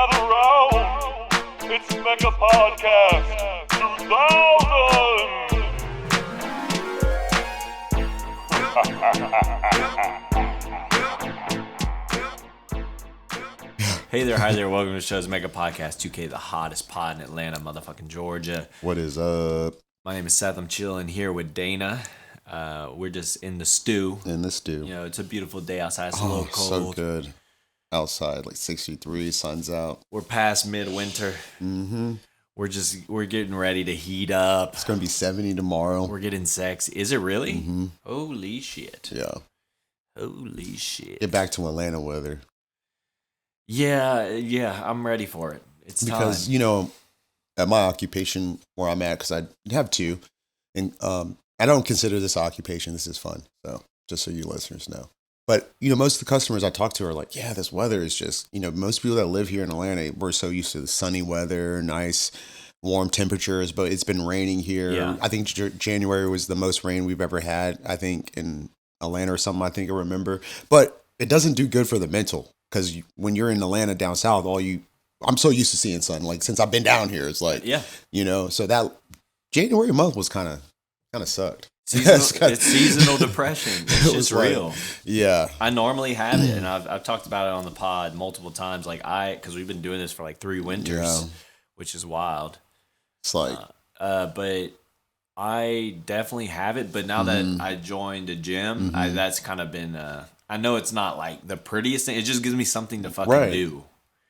Gather round, it's Mega Podcast 2000! Hey there, hi there, welcome to the show's Mega Podcast 2K, the hottest pod in Atlanta, motherfucking Georgia. What is up? My name is Seth, I'm chilling here with Dana. We're just in the stew. You know, it's a beautiful day outside, it's a little cold. So good. Outside, like 63, sun's out. We're past midwinter. Mm-hmm. We're getting ready to heat up. It's gonna be 70 tomorrow. We're getting sexy. Is it really? Mm-hmm. Holy shit. Yeah. Holy shit. Get back to Atlanta weather. Yeah, I'm ready for it. It's because time. You know, at my occupation where I'm at, because I have two, and I don't consider this occupation. This is fun. So just so you listeners know. But, you know, most of the customers I talk to are like, yeah, this weather is just, you know, most people that live here in Atlanta, we're so used to the sunny weather, nice, warm temperatures, but it's been raining here. Yeah. I think January was the most rain we've ever had, I think, in Atlanta or something, I think I remember. But it doesn't do good for the mental, because when you're in Atlanta down south, I'm so used to seeing sun. Like, since I've been down here, it's like, yeah, you know, so that January month was kind of sucked. It's seasonal depression. It's just real. Yeah. I normally have it, and I've talked about it on the pod multiple times. Like because we've been doing this for like 3 winters, which is wild. It's like, but I definitely have it. But now that I joined a gym, that's kind of been. I know it's not like the prettiest thing. It just gives me something to fucking do.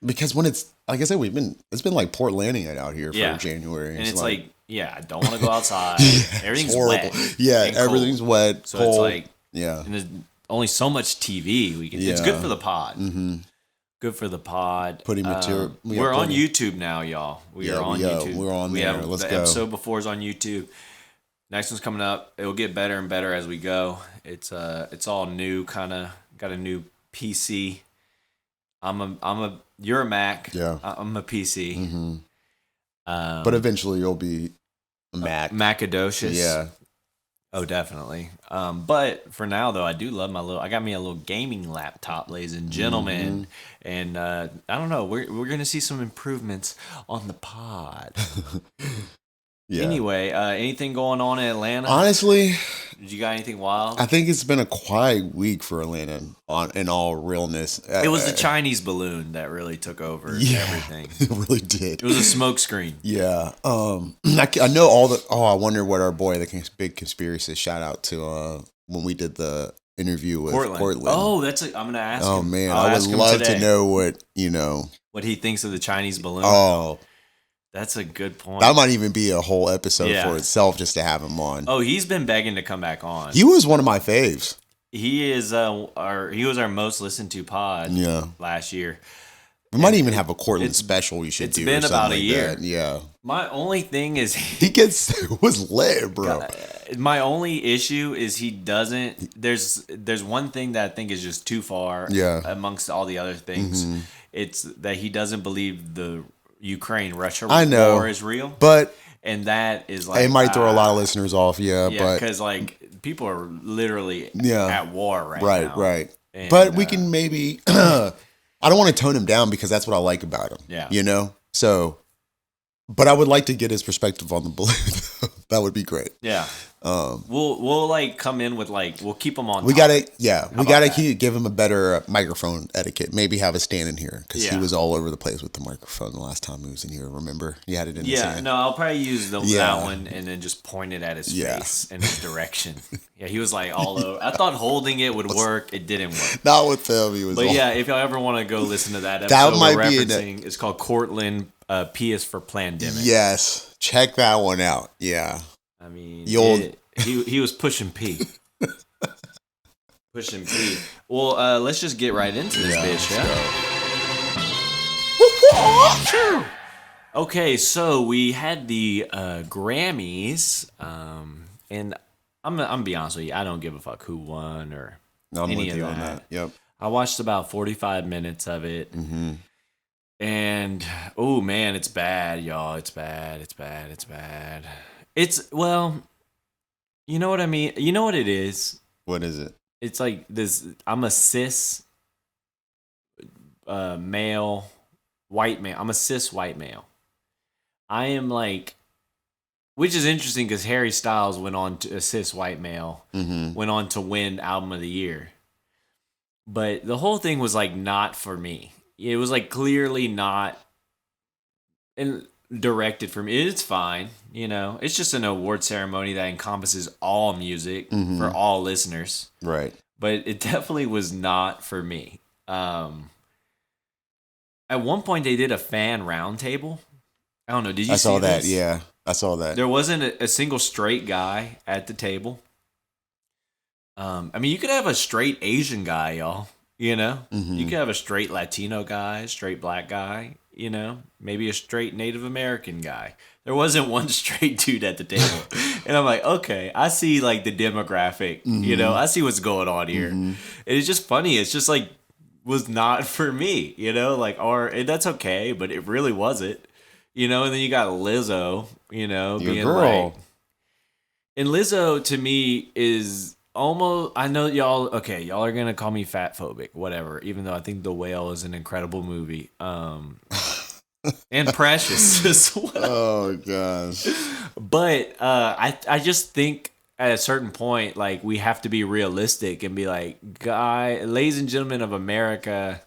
Because when it's like I said, it's been like Portlandia out here for January, and it's like I don't want to go outside. Everything's horrible. wet. Yeah, everything's wet. So cold. it's like and there's only so much TV we can. It's good for the pod. Mm-hmm. Good for the pod. Putting material. We're on YouTube now, y'all. We are on YouTube. We're on there. Let's go. The episode before is on YouTube. Next one's coming up. It'll get better and better as we go. It's all new. Kind of got a new PC. You're a Mac. Yeah. I'm a PC. Mm-hmm. But eventually you'll be a Mac. Macadocious. Yeah. Oh, definitely. But for now, though, I do love I got me a little gaming laptop, ladies and gentlemen. And I don't know, we're going to see some improvements on the pod. Yeah. Anyway, anything going on in Atlanta? Honestly, did you got anything wild? I think it's been a quiet week for Atlanta in all realness. It was the Chinese balloon that really took over everything. It really did. It was a smoke screen. Yeah. I know I wonder what our boy, the big conspiracist, shout out to when we did the interview with Portland. Oh, I'm going to ask him. Oh, man. I would love to know what he thinks of the Chinese balloon. Oh, that's a good point. That might even be a whole episode for itself just to have him on. Oh, he's been begging to come back on. He was one of my faves. He is he was our most listened to pod last year. We might even have a Cortland special we should do. It's been about a year. That. Yeah. My only thing is it was lit, bro. My only issue is he doesn't. There's one thing that I think is just too far. Yeah. Amongst all the other things, it's that he doesn't believe the Ukraine-Russia war is real. But and that is like it might throw a lot of listeners off. Yeah, but because like people are literally at war now. Right. And, but we can maybe. I don't want to tone him down because that's what I like about him. Yeah, you know. So, but I would like to get his perspective on the balloon. That would be great. Yeah. We'll like come in with we'll keep him on. We gotta give him a better microphone etiquette. Maybe have a stand in here because he was all over the place with the microphone the last time he was in here. Remember, he had it in his hand. No, I'll probably use that one and then just point it at his face and his direction. Yeah, he was like all over. I thought holding it would work. It didn't work. Not with him. He was. But if y'all ever want to go listen to that episode, that might we're be referencing. It's called Cortland. P is for Plandemic. Yes, check that one out. Yeah. I mean, he was pushing P. Pushing P. Well, let's just get right into this bitch, yeah? Okay, so we had the Grammys, and I'm gonna be honest with you, I don't give a fuck who won or any of that. On that. Yep. I watched about 45 minutes of it. Mm-hmm. And, oh man, it's bad, y'all. It's bad. Well, you know what I mean? You know what it is? What is it? It's like this. I'm a cis male white male. I'm a cis white male. I am like, which is interesting because Harry Styles went on to a cis white male, went on to win album of the year. But the whole thing was like not for me. It was like clearly not directed for me. It's fine, you know. It's just an award ceremony that encompasses all music for all listeners. Right. But it definitely was not for me. At one point, they did a fan roundtable. I don't know. Did you see I saw that. this? Yeah, I saw that. There wasn't a single straight guy at the table. I mean, you could have a straight Asian guy, y'all. You know, you could have a straight Latino guy, straight black guy. You know, maybe a straight Native American guy. There wasn't one straight dude at the table, and I'm like, okay, I see like the demographic. You know, I see what's going on here. And it's just funny. It's just like was not for me. You know, like and that's okay, but it really wasn't. You know, and then you got Lizzo. You know, Your being girl. like, and Lizzo to me is. Almost, I know y'all. Okay, y'all are gonna call me fat phobic, whatever. Even though I think The Whale is an incredible movie, and Precious as well. Oh gosh. But I just think at a certain point, like we have to be realistic and be like, ladies and gentlemen of America,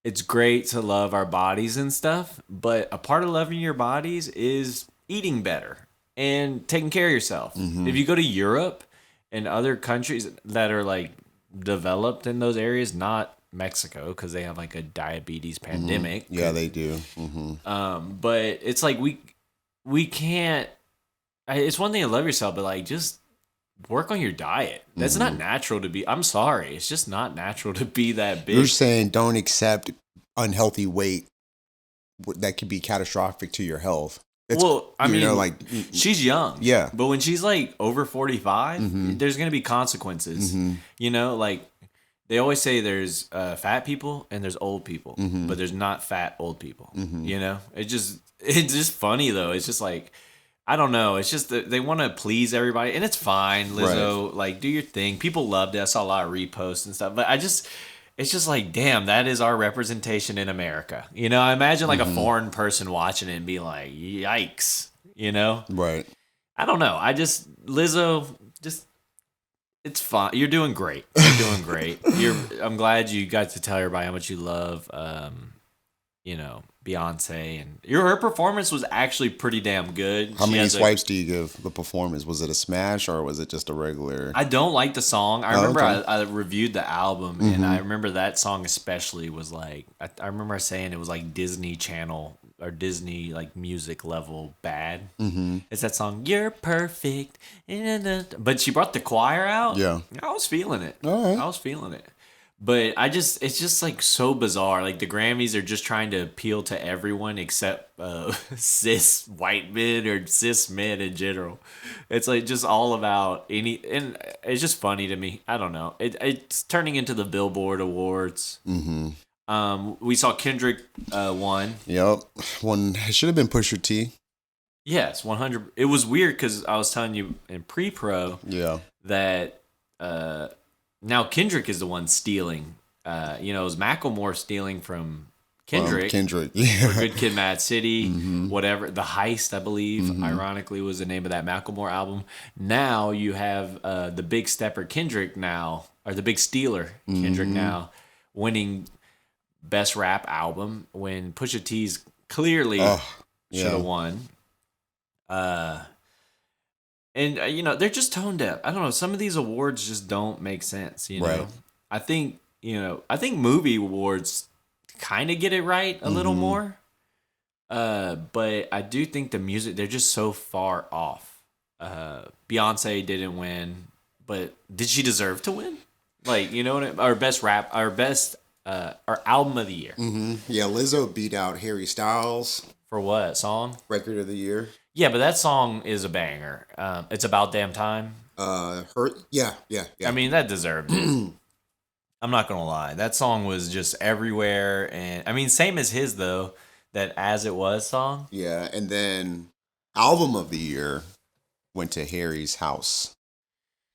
it's great to love our bodies and stuff, but a part of loving your bodies is eating better and taking care of yourself. If you go to Europe. In other countries that are like developed in those areas, not Mexico because they have like a diabetes pandemic. Yeah, they do. But it's like we can't. It's one thing to love yourself, but like just work on your diet. That's not natural to be. I'm sorry, it's just not natural to be that big. You're saying don't accept unhealthy weight that could be catastrophic to your health. Well, I mean, like she's young. Yeah. But when she's like over 45, there's going to be consequences. You know, like they always say there's fat people and there's old people, but there's not fat old people. You know, it's just funny though. It's just like, I don't know. It's just that they want to please everybody and it's fine. Lizzo, like do your thing. People loved it. I saw a lot of reposts and stuff, but it's just like, damn, that is our representation in America. You know, I imagine like a foreign person watching it and be like, yikes, you know? Right. I don't know. Lizzo, it's fine. You're doing great. You're doing great. I'm glad you got to tell everybody how much you love, you know, Beyonce, and her performance was actually pretty damn good. How many swipes do you give the performance? Was it a smash or was it just a regular? I don't like the song. I remember okay. I reviewed the album, and I remember that song especially was like, I remember saying it was like Disney Channel or Disney like music level bad. It's that song, You're Perfect. But she brought the choir out. Yeah. I was feeling it. All right. I was feeling it. But it's just like so bizarre. Like the Grammys are just trying to appeal to everyone except cis white men or cis men in general. It's like just all about and it's just funny to me. I don't know. It's turning into the Billboard Awards. We saw Kendrick won. Yep. It should have been Pusha T. Yes, 100. It was weird because I was telling you in pre-pro that now Kendrick is the one stealing. You know, it was Macklemore stealing from Kendrick. Yeah. For Good Kid, Mad City, whatever. The Heist, I believe, ironically, was the name of that Macklemore album. Now you have the Big Stepper Kendrick now, or the Big Stealer Kendrick now, winning Best Rap Album when Pusha T's clearly should have won. And, you know, they're just tone deaf. I don't know. Some of these awards just don't make sense, you know? Right. I think movie awards kind of get it right a little more. But I do think the music, they're just so far off. Beyonce didn't win, but did she deserve to win? Like, you know what I mean? Our best our album of the year. Yeah, Lizzo beat out Harry Styles. For what? Song? Record of the year. Yeah, but that song is a banger. It's About Damn Time. Yeah. I mean, that deserved it. I'm not gonna lie. That song was just everywhere, and I mean, same as his though. That As It Was song. Yeah, and then album of the year went to Harry's House.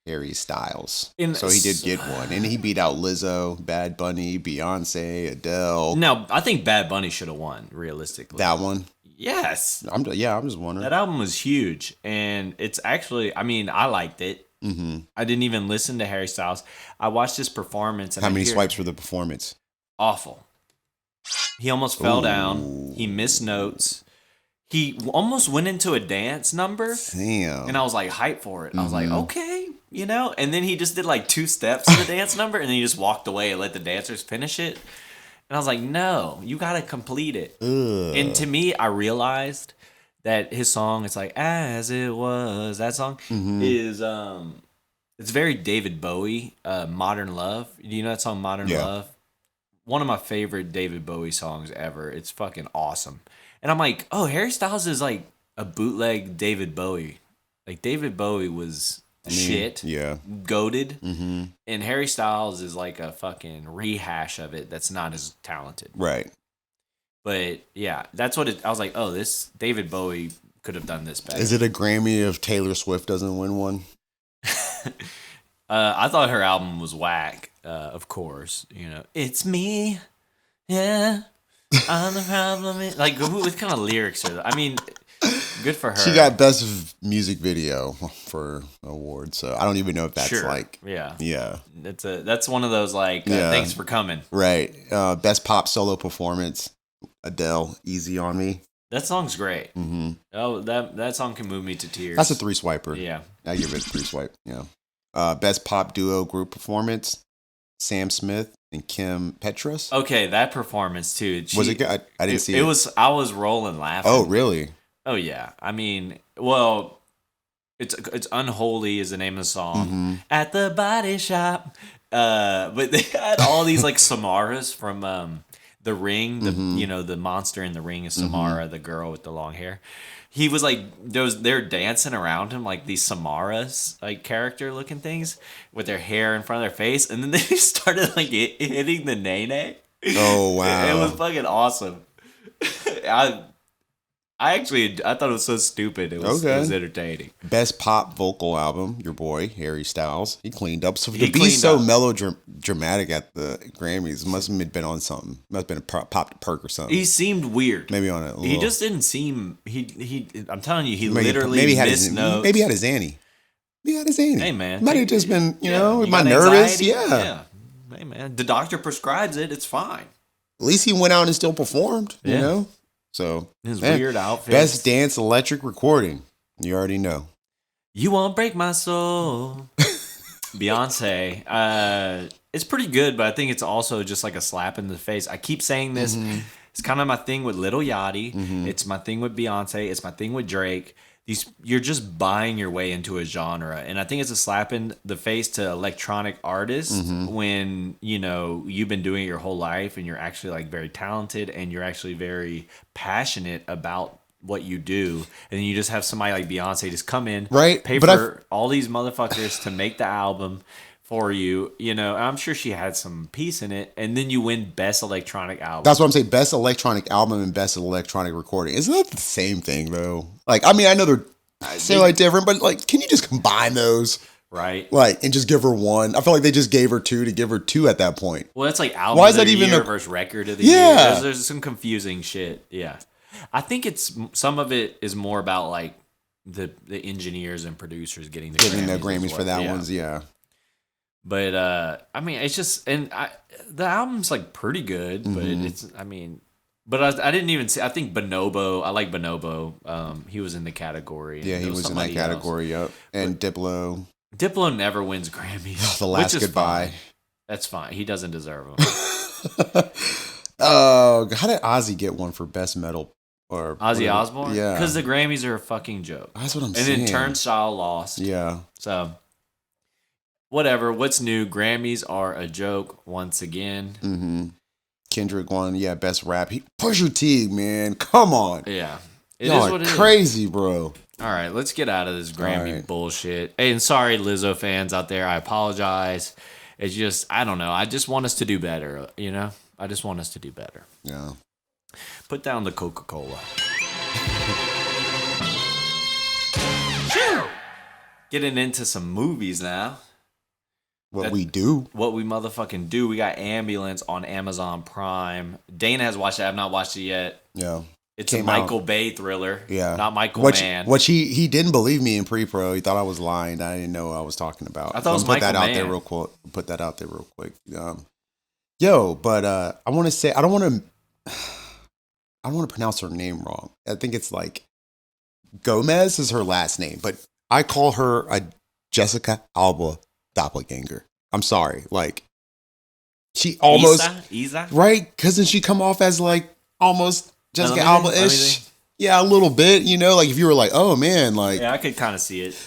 Harry Styles. And So he did get one. And he beat out Lizzo, Bad Bunny, Beyonce, Adele. No, I think Bad Bunny should have won, realistically. That one? Yes. I'm just wondering. That album was huge. And it's actually, I mean, I liked it. Mm-hmm. I didn't even listen to Harry Styles. I watched his performance. And How many swipes for the performance? Awful. He almost fell Ooh. down. He missed notes. He almost went into a dance number. Damn. And I was like hyped for it. I was like, okay, you know? And then he just did like 2 steps of the dance number and then he just walked away and let the dancers finish it. And I was like, no, you got to complete it. Ugh. And to me, I realized that his song, it's like, as it was, that song is, it's very David Bowie, Modern Love. Do you know that song, Modern Love? One of my favorite David Bowie songs ever. It's fucking awesome. And I'm like, oh, Harry Styles is like a bootleg David Bowie. Like David Bowie was shit, goated, and Harry Styles is like a fucking rehash of it. That's not as talented, right? But yeah, that's what I was like. Oh, this David Bowie could have done this better. Is it a Grammy if Taylor Swift doesn't win one? I thought her album was whack. Of course, you know, it's me. Yeah. I'm the problem. Like, what kind of lyrics are that? I mean, good for her. She got best music video for award, so I don't even know if that's yeah. That's one of those like thanks for coming. Right. Best pop solo performance. Adele, Easy on Me. That song's great. Mm-hmm. Oh, that song can move me to tears. That's a 3 swiper. Yeah, I give it a 3 swipe. Yeah. Best pop duo group performance. Sam Smith and Kim Petras. Okay, that performance too. Was it good? I didn't see it. It was. I was rolling laughing. Oh, really? Oh yeah. I mean, well, it's Unholy is the name of the song. At the body shop. But they had all these like Samaras from The Ring. The monster in The Ring is Samara, the girl with the long hair. He was like, they're dancing around him like these Samaras, like character looking things with their hair in front of their face. And then they started like hitting the nene. Oh, wow. It was fucking awesome. I thought it was so stupid. It was entertaining. Best pop vocal album, your boy, Harry Styles. He cleaned up. So to be so melodramatic at the Grammys, must have been on something. Must have been a popped perk or something. He seemed weird. Maybe on it. He just didn't seem, I'm telling you, he literally missed notes. Maybe he had a Zanny. Hey, man. Might have just been, you know, am I nervous? Yeah. Hey, man. The doctor prescribes it. It's fine. At least he went out and still performed, you know? So, his weird outfit. Best dance electric recording. You already know. You won't break my soul. Beyonce. It's pretty good, but I think it's also just like a slap in the face. I keep saying this. It's kind of my thing with Lil Yachty. It's my thing with Beyonce. It's my thing with Drake. You're just buying your way into a genre, and I think it's a slap in the face to electronic artists when you've been doing it your whole life and you're actually like very talented and you're actually very passionate about what you do, and then you just have somebody like Beyonce just come in, pay for all these motherfuckers to make the album for you, I'm sure she had some piece in it, and then you win Best Electronic Album. That's what I'm saying, Best Electronic Album and Best Electronic Recording. Isn't that the same thing, though? Like, I mean, I know they're like different, but like, can you just combine those? Right. Like, and just give her one? I feel like they just gave her 2 to give her 2 at that point. Well, that's like album of the year versus record of the year. There's some confusing shit, yeah. I think some of it is more about like the engineers and producers getting the Grammys for that ones, yeah. But I mean, it's just, and the album's like pretty good, but it's, I mean, but I didn't even see. I think Bonobo. I like Bonobo. He was in the category. Yeah, he was in that category. Yep. And Diplo. Diplo never wins Grammys. The Last Goodbye. Fine. That's fine. He doesn't deserve them. Oh, how did Ozzy get one for best metal? Or Ozzy Osbourne? Yeah, because the Grammys are a fucking joke. That's what I'm saying. And then Turnstile lost. Yeah. So. Whatever. What's new? Grammys are a joke once again. Kendrick won. Yeah, best rap. Pusha T, man. Come on. Yeah. It is what it is. Crazy, bro. All right, let's get out of this Grammy bullshit. Hey, and sorry, Lizzo fans out there. I apologize. It's just, I don't know. I just want us to do better, I just want us to do better. Yeah. Put down the Coca-Cola. Getting into some movies now. What we do. What we motherfucking do. We got Ambulance on Amazon Prime. Dana has watched it. I've not watched it yet. Yeah. It's a Michael Bay thriller. Yeah. Not Michael Mann. Which he didn't believe me in pre-pro. He thought I was lying. I didn't know what I was talking about. I thought it was Michael Mann. Put that out there real quick. But I want to say I don't want to pronounce her name wrong. I think it's like Gomez is her last name, but I call her a Jessica Alba doppelganger. I'm sorry. Like she almost Isa? Right? Because then she come off as like almost Jessica Alba-ish. Yeah, a little bit, like if you were like, oh man, like yeah, I could kind of see it.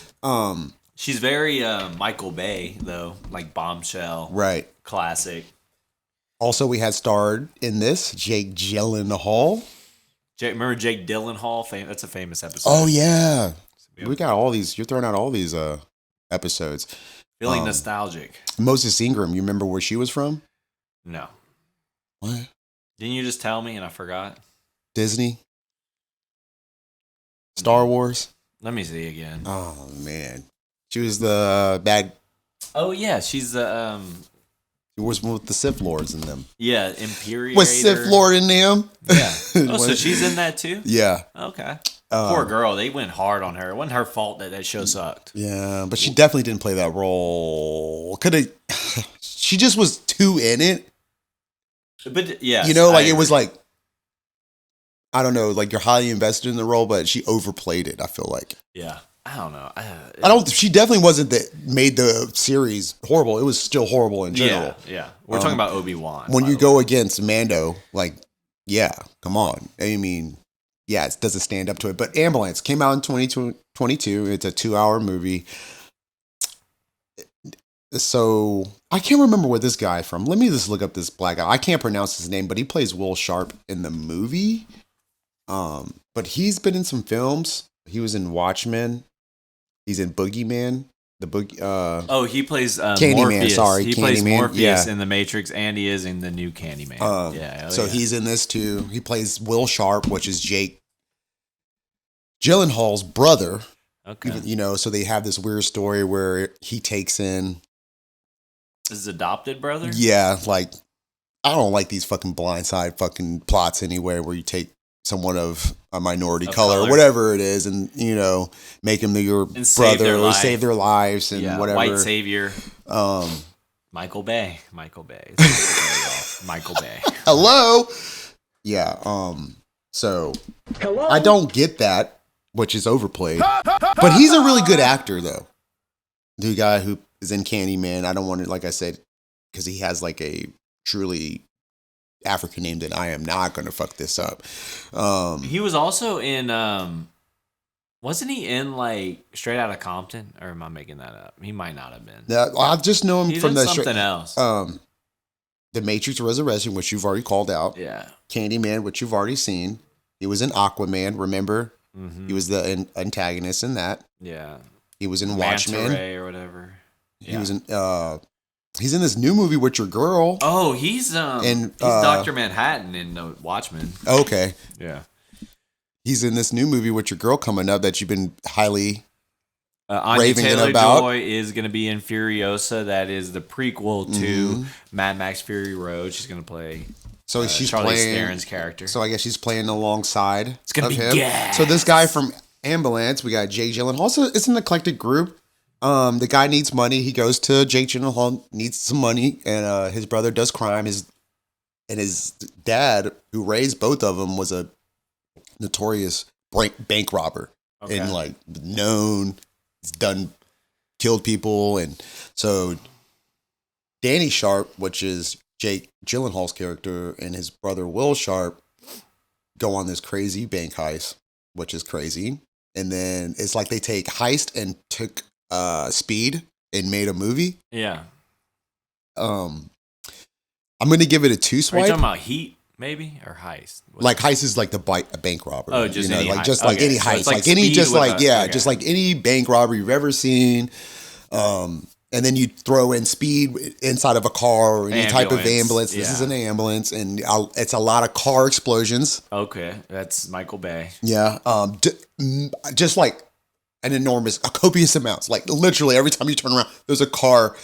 She's very Michael Bay though, like Bombshell. Right. Classic. Also, we had starred in this Jake Gyllenhaal. Remember Jake Gyllenhaal? That's a famous episode. Oh yeah. We got all these. You're throwing out all these episodes. Feeling nostalgic. Moses Ingram. You remember where she was from? No. What? Didn't you just tell me and I forgot? Disney. Star Wars. Let me see again. Oh man, she was the bad. Oh yeah, she's the It was with the Sith Lords in them. Yeah, Imperator. Was Sith Lord in them? Yeah. Oh, so she's in that too? Yeah. Okay. Poor girl. They went hard on her. It wasn't her fault that show sucked. Yeah, but she definitely didn't play that role. Could have. She just was too in it. But yeah, it was like, I don't know, like you're highly invested in the role, but she overplayed it. I feel like. Yeah. I don't know. She definitely wasn't that made the series horrible. It was still horrible in general. Yeah. We're talking about Obi-Wan. When you go against Mando, like, yeah, come on. I mean, yeah, it doesn't stand up to it. But Ambulance came out in 2022. It's a 2-hour movie. So I can't remember where this guy from. Let me just look up this black guy. I can't pronounce his name, but he plays Will Sharp in the movie. But he's been in some films. He was in Watchmen. He's in Boogeyman. He plays Candyman. Morpheus. Sorry, he Candyman. plays Morpheus Yeah. in The Matrix, and he is in the new Candyman. So he's in this too. He plays Will Sharp, which is Jake Gyllenhaal's brother. Okay. So they have this weird story where he takes in his adopted brother. Yeah, like I don't like these fucking blindside fucking plots anywhere where you take someone of a minority color or whatever it is, and make him your brother or save their lives and whatever. White savior. Michael Bay. Michael Bay. Michael Bay. Hello. Yeah. So hello. I don't get that, which is overplayed. But he's a really good actor, though. The guy who is in Candyman. I don't want to, like I said, because he has like a truly African name that I am not going to fuck this up. He was also in, wasn't he in like Straight Outta Compton? Or am I making that up? He might not have been. I just know him from something else. The Matrix Resurrection, which you've already called out. Yeah. Candyman, which you've already seen. He was in Aquaman, remember? Mm-hmm. He was the antagonist in that. Yeah. He was in Watchmen. Or whatever. Yeah. He was in he's in this new movie with your girl. Oh, he's Dr. Manhattan in Watchmen. Okay. Yeah. He's in this new movie with your girl coming up that you've been highly Anya raving Taylor-Joy about. is going to be in Furiosa. That is the prequel to Mad Max Fury Road. She's going to play she's Charlize playing Theron's character. So I guess she's playing alongside it's gonna be him. gas. So this guy from Ambulance, we got Jake Gyllenhaal. Also, it's an eclectic group. The guy needs money. He goes to Jake Gyllenhaal, needs some money, and his brother does crime. His dad, who raised both of them, was a notorious bank robber and like known. He's killed people, and so Danny Sharp, which is Jake Gyllenhaal's character, and his brother Will Sharp go on this crazy bank heist, which is crazy. And then it's like they take heist and took Speed and made a movie. Yeah. I'm gonna give it a 2 swipe. Are you talking about Heat, maybe, or Heist? Like Heist is like a bank robber. Oh, just any like heist. just like any heist, so like any just like just okay. like any bank robbery you've ever seen. And then you throw in Speed inside of a car or any type of ambulance. This is an ambulance, and it's a lot of car explosions. Okay, that's Michael Bay. Yeah. Just like copious amounts. Like literally every time you turn around, there's a car.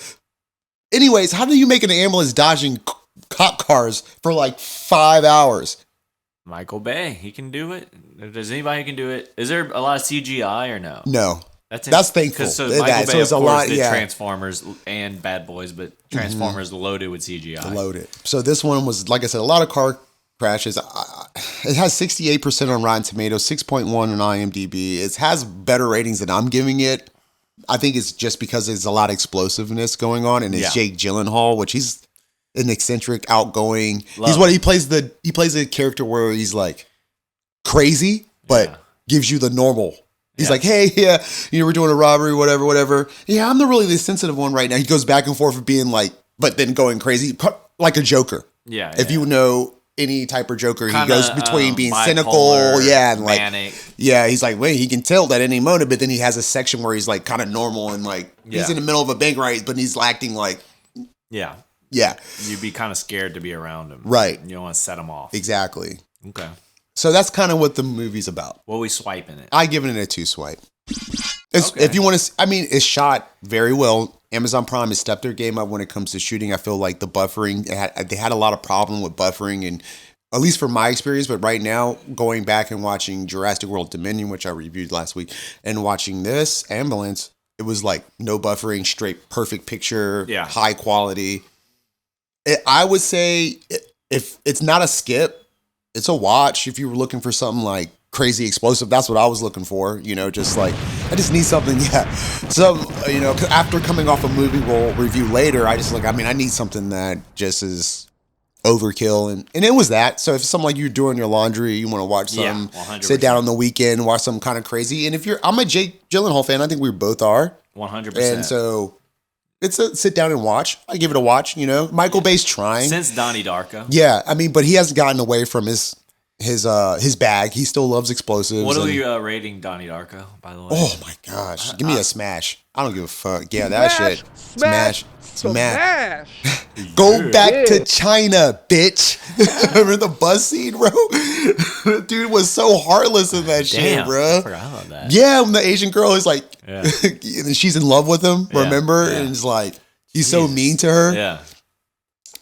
Anyways, how do you make an ambulance dodging cop cars for like 5 hours? Michael Bay, he can do it. If there's anybody who can do it, is there a lot of CGI or no? No. That's thankful. So Michael Bay, so it's of a course, lot, did yeah. Transformers and Bad Boys, but Transformers loaded with CGI. Loaded. So this one was, like I said, a lot of car crashes. It has 68% on Rotten Tomatoes, 6.1 on IMDb. It has better ratings than I'm giving it. I think it's just because there's a lot of explosiveness going on, and it's Jake Gyllenhaal, which he's an eccentric, outgoing. He plays the character where he's like crazy, but gives you the normal. He's like, hey, we're doing a robbery, whatever. Yeah, I'm really the sensitive one right now. He goes back and forth of being like, but then going crazy, like a Joker. Yeah. If you know any type of Joker, Kinda, he goes between being bipolar, cynical, and like, manic. he's like, wait, he can tilt at any moment, but then he has a section where he's like kind of normal and like he's in the middle of a bank riot, but he's acting like, yeah, you'd be kind of scared to be around him, right? You don't want to set him off, exactly. Okay. So that's kind of what the movie's about. What we swiping it? I give it a 2 swipe. If you want to, it's shot very well. Amazon Prime has stepped their game up when it comes to shooting. I feel like the buffering, they had a lot of problem with buffering, and at least from my experience. But right now, going back and watching Jurassic World Dominion, which I reviewed last week, and watching this Ambulance, it was like no buffering, straight perfect picture, high quality. I would say if it's not a skip, it's a watch. If you were looking for something like crazy explosive, that's what I was looking for. Just like, I just need something. So, after coming off a movie we'll review later, I need something that just is overkill. And it was that. So if it's something like you're doing your laundry, you want to watch something, sit down on the weekend, watch something kind of crazy. And I'm a Jake Gyllenhaal fan. I think we both are. 100%. And so it's a sit down and watch. I give it a watch, Michael Bay's trying. Since Donnie Darko. Yeah. But he hasn't gotten away from his bag. He still loves explosives. What are you rating Donnie Darko, by the way? Oh my gosh. Give me a smash. I don't give a fuck. Yeah, that shit. Smash. Go back to China, bitch. Remember the bus scene, bro? Dude was so heartless in that shit, bro. I forgot about that. Yeah, when the Asian girl is like, she's in love with him, remember? And it's like, he's so mean to her. Yeah.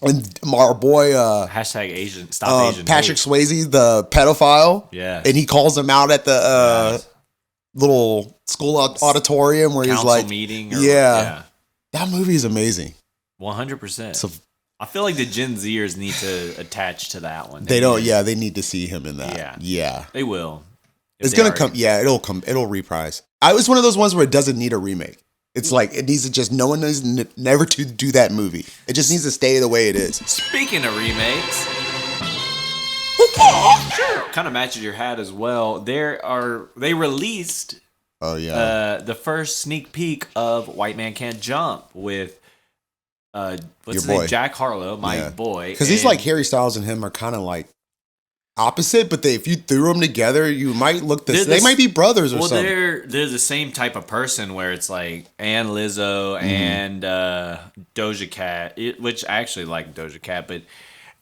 And our boy, hashtag Asian, stop Asian Patrick hate. Swayze, the pedophile. Yeah. And he calls him out at the little school auditorium where Council he's like, meeting. That movie is amazing. 100%. So, I feel like the Gen Zers need to attach to that one. They need to see him in that. Yeah. They will. It's going to come. Yeah, it'll reprise. It's one of those ones where it doesn't need a remake. It's like, it needs to just, no one needs never to do that movie. It just needs to stay the way it is. Speaking of remakes, kind of matches your hat as well. They released the first sneak peek of White Man Can't Jump with what's his name? Jack Harlow, my boy. Because he's like Harry Styles and him are kind of like opposite, but if you threw them together, you might look they might be brothers or something. They're the same type of person where it's like and Lizzo and Doja Cat, which I actually like Doja Cat, but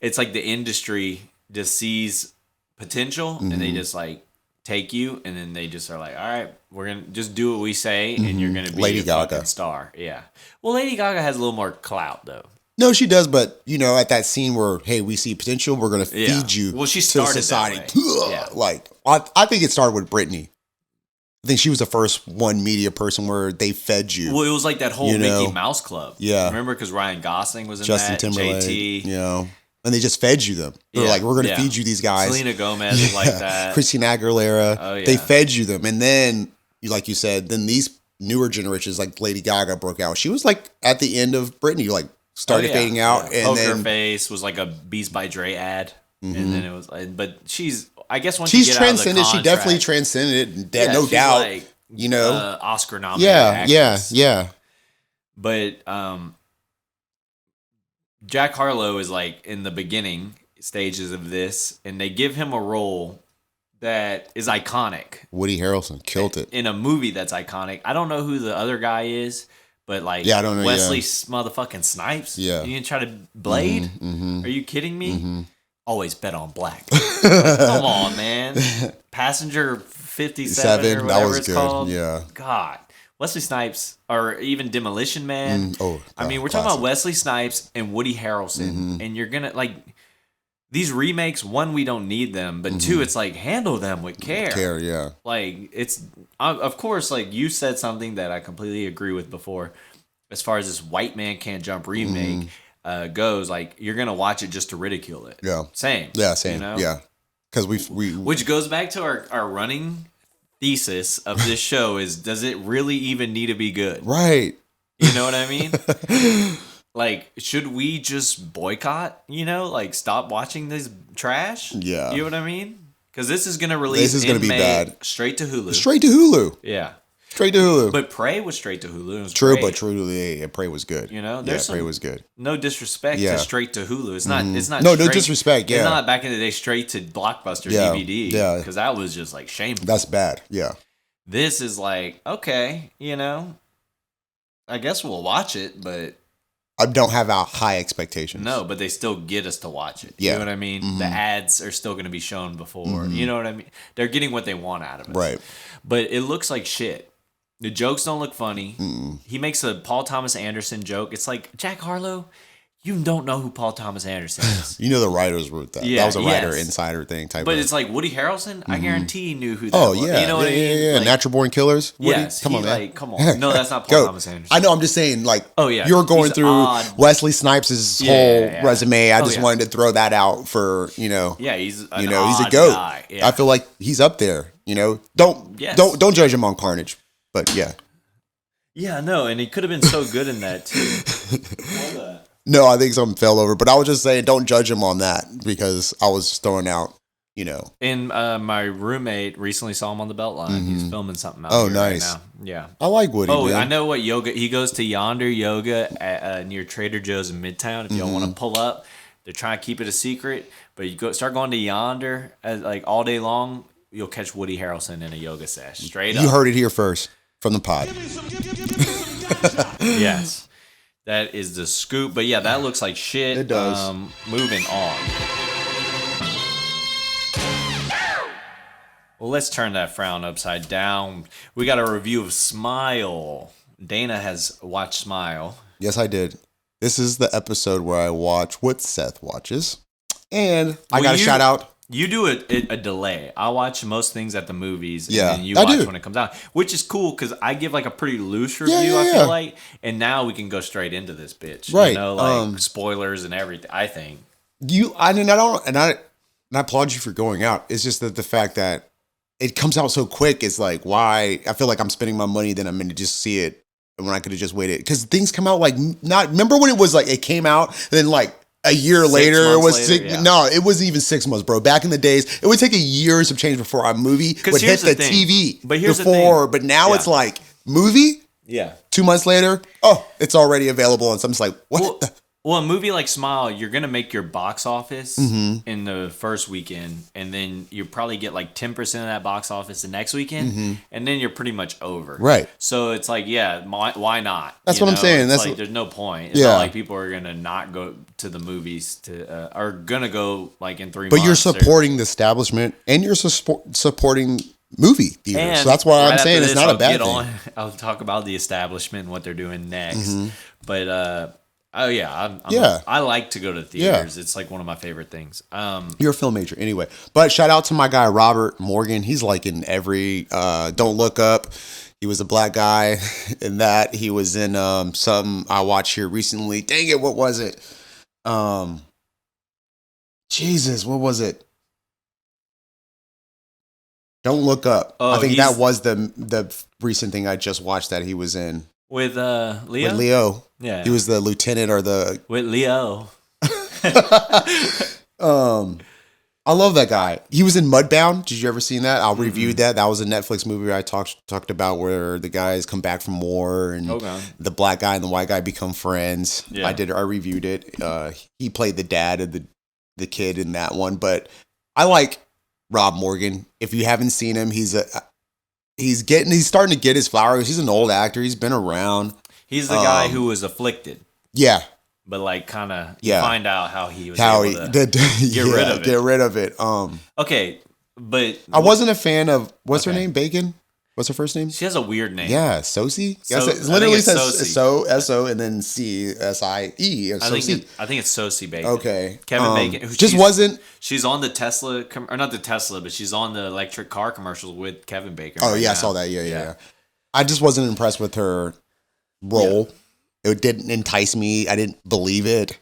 it's like the industry just sees potential and they just like take you, and then they just are like, all right, we're gonna just do what we say, and you're gonna be Lady a Gaga fucking star. Yeah. Well, Lady Gaga has a little more clout though. No, she does, but at that scene where, hey, we see potential, we're gonna feed you. Well, she to started society. that way. Yeah. Like I think it started with Britney. I think she was the first one media person where they fed you. Well, it was like that whole Mickey Mouse Club. Yeah, remember because Ryan Gosling was in Justin that. Timberlake, JT. And they just fed you them. They're like, we're gonna feed you these guys. Selena Gomez was like that. Christina Aguilera. Oh yeah. They fed you them, and then like you said, then these newer generations like Lady Gaga broke out. She was like at the end of Britney, like. Started fading out, and Poker then Face was like a Beats by Dre ad, and then it was. But I guess once she's you get transcended. Out of the she definitely transcended. No she's doubt. Like, Oscar nominated. Yeah. But Jack Harlow is like in the beginning stages of this, and they give him a role that is iconic. Woody Harrelson killed it in a movie that's iconic. I don't know who the other guy is. But like, I don't know, Wesley motherfucking Snipes. Yeah, you gonna try to Blade? Mm-hmm. Are you kidding me? Mm-hmm. always bet on black. Come on, man. Passenger 57 or whatever it's called. Yeah. God. Wesley Snipes, or even Demolition Man. I mean, we're talking about Wesley Snipes and Woody Harrelson, and you're gonna like these remakes. One, we don't need them, but two, it's like handle them with care. Yeah. Like it's of course, like you said something that I completely agree with before, as far as this White Man Can't Jump remake goes. Like you're gonna watch it just to ridicule it. Yeah. Same. Yeah. Same. You know? Yeah. Because which goes back to our running thesis of this show is, does it really even need to be good? Right. You know what I mean? Like, should we just boycott, like stop watching this trash? Yeah. You know what I mean? Because this is going to release be bad. Straight to Hulu. Straight to Hulu. Yeah. Straight to Hulu. But Prey was straight to Hulu. It was True, great. but truly, Prey was good. Prey was good. No disrespect to straight to Hulu. It's not. It's not. No straight, disrespect. Yeah. It's not back in the day straight to Blockbuster DVD. Yeah. Because that was just like shameful. That's bad. Yeah. This is like, okay, I guess we'll watch it, but I don't have high expectations. No, but they still get us to watch it. Yeah. You know what I mean? The ads are still going to be shown before. You know what I mean? They're getting what they want out of us. Right. But it looks like shit. The jokes don't look funny. He makes a Paul Thomas Anderson joke. It's like, Jack Harlow, you don't know who Paul Thomas Anderson is. The writers wrote that. Yeah, that was a writer insider thing type. But it's like Woody Harrelson. I guarantee he knew who that was. You know what I mean? Yeah. Like, Natural Born Killers. Woody? Yes. Come on, man. Come on. No, that's not Paul Thomas Anderson. I know. I'm just saying. Like, yeah. You're going He's through odd. Wesley Snipes' whole resume. I just wanted to throw that out for Yeah, he's he's a goat. Guy. Yeah. I feel like he's up there. Don't judge him on Carnage. But yeah. Yeah, no, and he could have been so good in that too. No, I think something fell over. But I was just saying, don't judge him on that because I was throwing out, And my roommate recently saw him on the Beltline. He's filming something out here nice. right now. Yeah. I like Woody. Oh, man. I know what yoga. He goes to Yonder Yoga at, near Trader Joe's in Midtown. If y'all want to pull up, they're trying to keep it a secret. But you start going to Yonder like all day long, you'll catch Woody Harrelson in a yoga sesh. Straight up. You heard it here first from the pod. Yes. That is the scoop. But yeah, that looks like shit. It does. Moving on. Well, let's turn that frown upside down. We got a review of Smile. Dana has watched Smile. Yes, I did. This is the episode where I watch what Seth watches. And I got a shout out. You do a delay. I watch most things at the movies, and Yeah, then you I watch do. when it comes out, which is cool because I give like a pretty loose review. I feel like, and now we can go straight into this bitch, right? Spoilers and everything. I think I applaud you for going out. It's just that the fact that it comes out so quick is like why I feel like I'm spending my money. Then I'm going to just see it when I could have just waited because things come out like not. Remember when it was like it came out and then like. A year later, it was no, it wasn't even 6 months, bro. Back in the days, it would take a years of change before a movie would hit the TV. But here's before, but now it's like movie. Yeah. 2 months later, it's already available, and so I'm just like, what? Well, a movie like Smile, you're gonna make your box office in the first weekend, and then you probably get like 10% of that box office the next weekend, and then you're pretty much over. Right. So it's like, why not? That's what I'm saying. It's That's like there's no point. It's not like people are gonna not go to the movies are gonna go like in 3 months. But you're supporting the establishment, and you're supporting movie theaters. So that's why I'm saying it's not a bad thing. I'll talk about the establishment and what they're doing next, but. I like to go to theaters. It's like one of my favorite things. You're a film major anyway. But shout out to my guy Robert Morgan. He's like in every Don't Look Up. He was a black guy in that. He was in something I watched here recently. Dang it, what was it? Jesus, what was it? Don't Look Up. I think that was the recent thing I just watched that he was in. With Leo? With Leo. Yeah. He was the lieutenant or the... With Leo. I love that guy. He was in Mudbound. Did you ever see that? I reviewed that. That was a Netflix movie I talked about where the guys come back from war and the black guy and the white guy become friends. Yeah. I reviewed it. He played the dad of the kid in that one. But I like Rob Morgan. If you haven't seen him, he's starting to get his flowers. He's an old actor. He's been around. He's the guy who was afflicted. Yeah. but like kind of Yeah. find out how he was How able he to get rid of it. Get rid of it. Okay, but I wasn't a fan of what's her Okay. name? Bacon. What's her first name? she has a weird name. Yeah, Sosie. So- Yes, I it think literally it's says Sosie. S-O and then C-S-I-E. I Sosie. think it's Sosie Bacon. Okay. Kevin Bacon. who Just she's- wasn't. She's on the Tesla, or not the Tesla, but she's on the electric car commercials with Kevin Bacon. Oh right yeah, I now. saw that. Yeah. I just wasn't impressed with her role. It didn't entice me. I didn't believe it.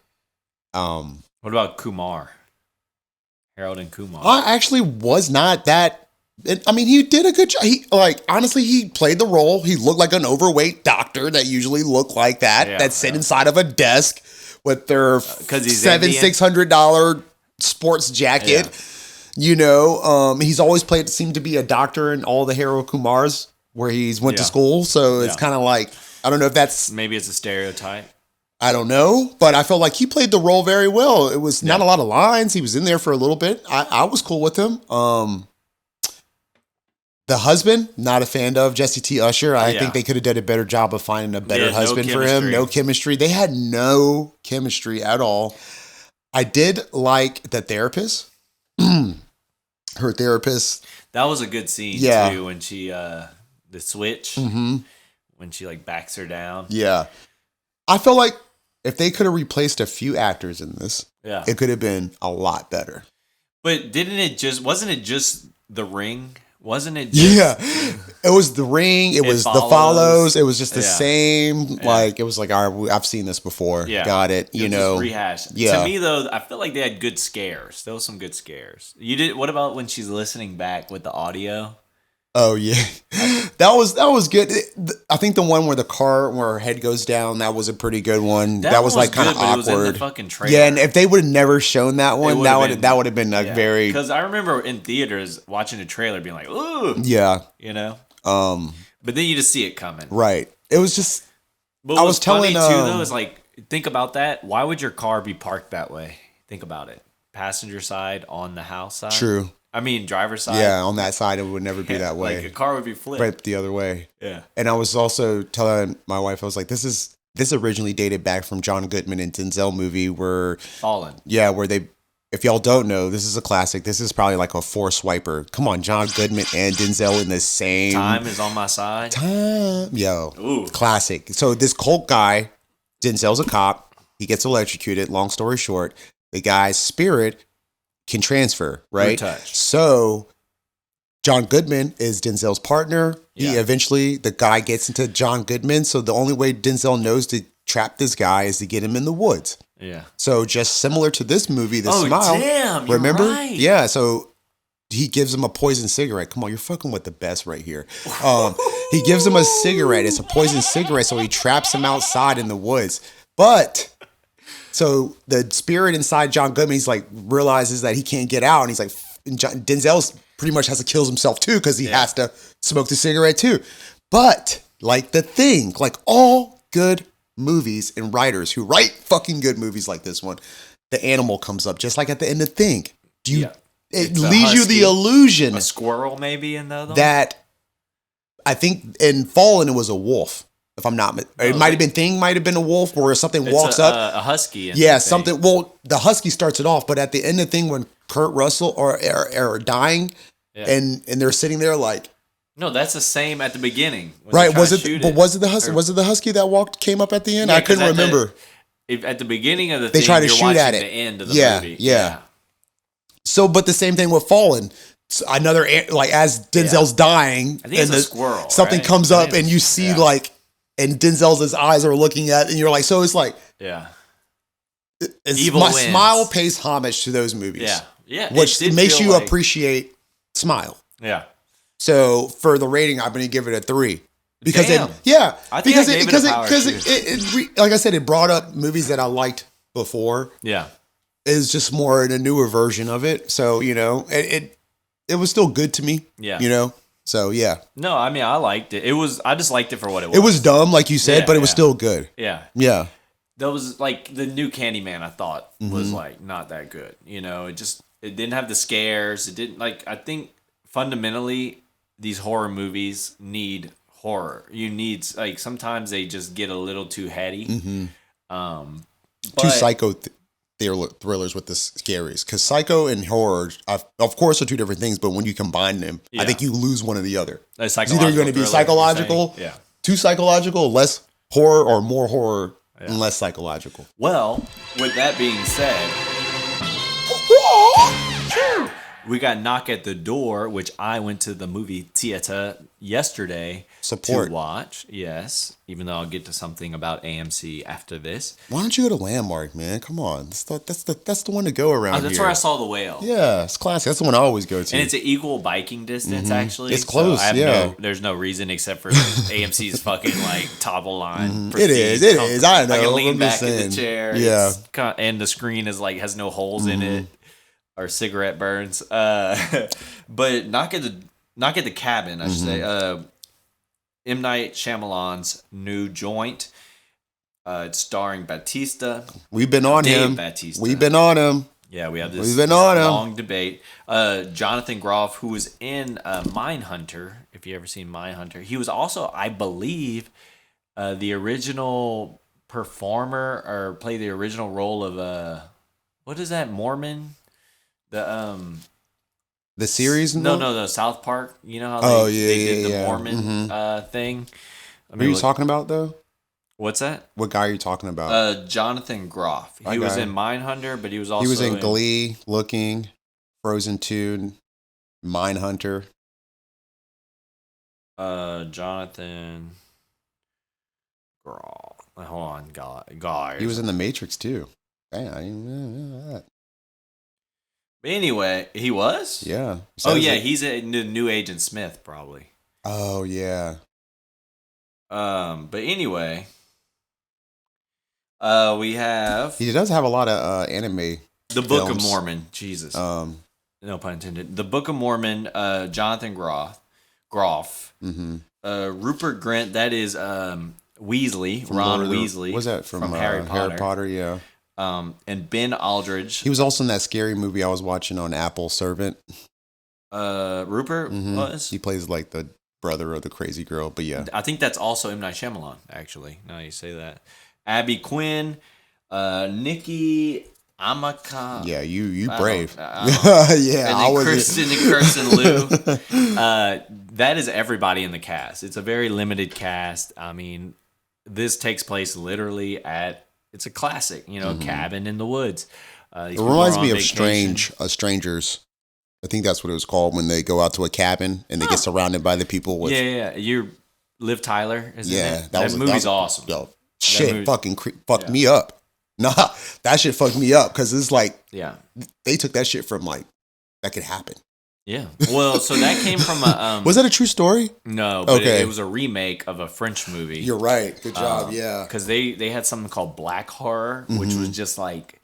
What about Kumar? Harold and Kumar. I actually was not that. I mean, he did a good job. Honestly, he played the role. He looked like an overweight doctor that usually look like that. Yeah, that sit inside of a desk with their he's $600 sports jacket. He's always seemed to be a doctor in all the Harold Kumars where he's went to school. So it's kind of like, I don't know if that's, Maybe it's a stereotype. I don't know, but I felt like he played the role very well. It was not a lot of lines. He was in there for a little bit. I was cool with him. The husband, not a fan of Jesse T. Usher. I think they could have done a better job of finding a better husband for him. No chemistry. They had no chemistry at all. I did like the therapist. Her therapist. That was a good scene too when she the switch when she like backs her down. Yeah. I feel like if they could have replaced a few actors in this, it could have been a lot better. But wasn't it just The Ring? Wasn't it just it was The Ring, it was The Follows, it was just the same, like it was like, all right, I've seen this before. Got it. It was rehashed. To me though, I feel like they had good scares. There was some good scares. What about when she's listening back with the audio? Oh yeah, that was good. I think the one where her head goes down, that was a pretty good one. That was like kind of awkward. It was in the fucking trailer. Yeah, and if they would have never shown that one, that would have been like very. Because I remember in theaters watching the trailer, being like, "Ooh," But then you just see it coming. Right. It was just. But I was telling too though is like, think about that. Why would your car be parked that way? Think about it. Passenger side on the house side. True. I mean, driver's side. Yeah, on that side, it would never be that way. Like a car would be flipped. Right the other way. Yeah. And I was also telling my wife, I was like, this originally dated back from John Goodman and Denzel movie where... Fallen. Yeah, where they... If y'all don't know, this is a classic. This is probably like a four swiper. Come on, John Goodman and Denzel in the same... Time is on my side. Time. Yo. Ooh. Classic. So this cult guy, Denzel's a cop. He gets electrocuted. Long story short, the guy's spirit can transfer, right? So John Goodman is Denzel's partner. The guy gets into John Goodman. So the only way Denzel knows to trap this guy is to get him in the woods. Yeah. So just similar to this movie, The Smile. Damn, remember? Right. Yeah. So he gives him a poison cigarette. Come on, you're fucking with the best right here. He gives him a cigarette. It's a poison cigarette. So he traps him outside in the woods. But so the spirit inside John Goodman, he's like realizes that he can't get out, and he's like, Denzel pretty much has to kill himself too because he has to smoke the cigarette too. But like The Thing, like all good movies and writers who write fucking good movies like this one, the animal comes up just like at the end of Thing. It leaves you the illusion, a squirrel maybe in the other that I think in Fallen it was a wolf. If I'm not, it might have been Thing, might have been a wolf, or something walks up. A husky. Something. Well, the husky starts it off, but at the end of Thing, when Kurt Russell are dying, and they're sitting there like. No, that's the same at the beginning. Right? Was it? But was it the husky? Was it the husky that came up at the end? I couldn't remember. At the beginning of the they thing, try to shoot at it. The end of the movie. Yeah. So, but the same thing with Fallen. So another like as Denzel's dying, I think it's a squirrel. Something comes up, and you see like. And Denzel's eyes are looking at, and you're like, so it's like, Evil my wins. Smile pays homage to those movies, which makes you appreciate Smile. Yeah. So for the rating, I'm going to give it a 3 because I think it like I said, it brought up movies that I liked before. Yeah, it's just more in a newer version of it. So it was still good to me. Yeah, So yeah. No, I mean I liked it. I just liked it for what it was. It was dumb, like you said, but it was still good. Yeah. Yeah. That was like the new Candyman. I thought was like not that good. It didn't have the scares. It didn't I think fundamentally these horror movies need horror. You need sometimes they just get a little too heady. two psycho thrillers with the scaries. Because psycho and horror, of course, are two different things. But when you combine them, I think you lose one or the other. It's either going to be psychological, too psychological, less horror, or more horror and less psychological. Well, with that being said, we got Knock at the Door, which I went to the movie theater yesterday to watch. Yes, even though I'll get to something about AMC after this. Why don't you go to Landmark, man? Come on, that's the one to go around. That's where I saw The Whale. Yeah, it's classic. That's the one I always go to. And it's an equal biking distance, actually. It's close. So there's no reason except for AMC's fucking like top of line. It is. I know. I can lean back in the chair. Yeah, and the screen is like has no holes in it. Or cigarette burns. But Knock at the Cabin, I should say. M. Night Shyamalan's new joint. It's starring Bautista. We've been on Dave him. Bautista. We've been on him. Yeah, we have this long debate. Jonathan Groff, who was in Mindhunter, if you ever seen Mindhunter. He was also, I believe, the original performer or played the original role of what is that, Mormon? The series? No, the South Park. You know how they did the Mormon thing? Who are you talking about, though? What's that? What guy are you talking about? Jonathan Groff. He was in Mindhunter, but he was also in Glee, Looking, Frozen 2, Mindhunter. Jonathan Groff. Hold on, guys. He was in The Matrix, too. Damn, I didn't know that. But anyway, he was? Yeah. He's a new Agent Smith, probably. Oh, yeah. But anyway, we have... He does have a lot of anime The Book of Mormon. Jesus. No pun intended. The Book of Mormon, Jonathan Groff. Mm-hmm. Rupert Grint, that is Weasley, Ron Weasley. Was that from Harry Potter? Yeah. And Ben Aldridge. He was also in that scary movie I was watching on Apple, Servant. Rupert was? He plays like the brother of the crazy girl, but yeah. I think that's also M. Night Shyamalan, actually, now you say that. Abby Quinn, Nikki Amaka. Yeah, you brave. Yeah, I was. Kirsten Liu. That is everybody in the cast. It's a very limited cast. I mean, this takes place literally at... It's a classic, cabin in the woods. It reminds me of Strangers. I think that's what it was called when they go out to a cabin and they get surrounded by the people. With, You Liv Tyler, isn't it? Yeah, that movie's awesome. Yo, shit fucked me up. Nah, that shit fucked me up because it's like, they took that shit from like, that could happen. Yeah. Well, so that came from a... was that a true story? No, but it was a remake of a French movie. You're right. Good job, yeah. Because they had something called Black Horror, which was just like...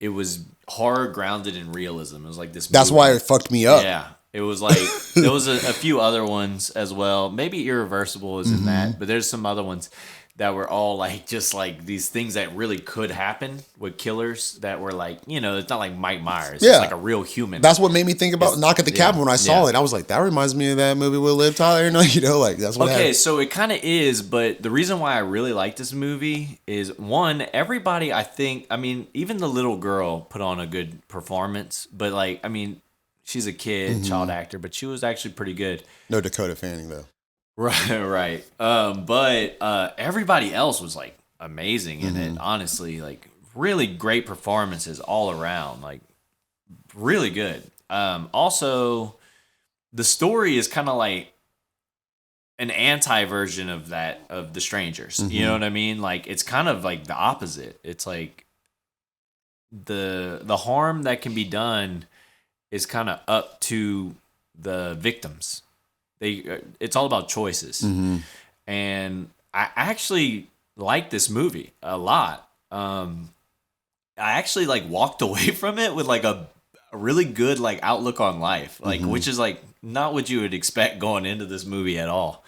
It was horror grounded in realism. It was like this movie. That's why it fucked me up. Yeah. It was like... there was a few other ones as well. Maybe Irreversible is in that, but there's some other ones that were all like just like these things that really could happen with killers that were like, it's not like Mike Myers. It's like a real human. That's what made me think about Knock at the Cabin when I saw it. I was like, that reminds me of that movie with Liv Tyler. Like that's what happened. So it kind of is, but the reason why I really like this movie is one, everybody even the little girl put on a good performance, but she's a kid, child actor, but she was actually pretty good. No Dakota Fanning though. Right. But everybody else was like amazing in it. Honestly, like really great performances all around. Like really good. Also, the story is kind of like an anti-version of that of The Strangers. You know what I mean? Like it's kind of like the opposite. It's like the harm that can be done is kind of up to the victims. It's all about choices. And I actually like this movie a lot. I actually like walked away from it with like a really good like outlook on life, like which is like not what you would expect going into this movie at all.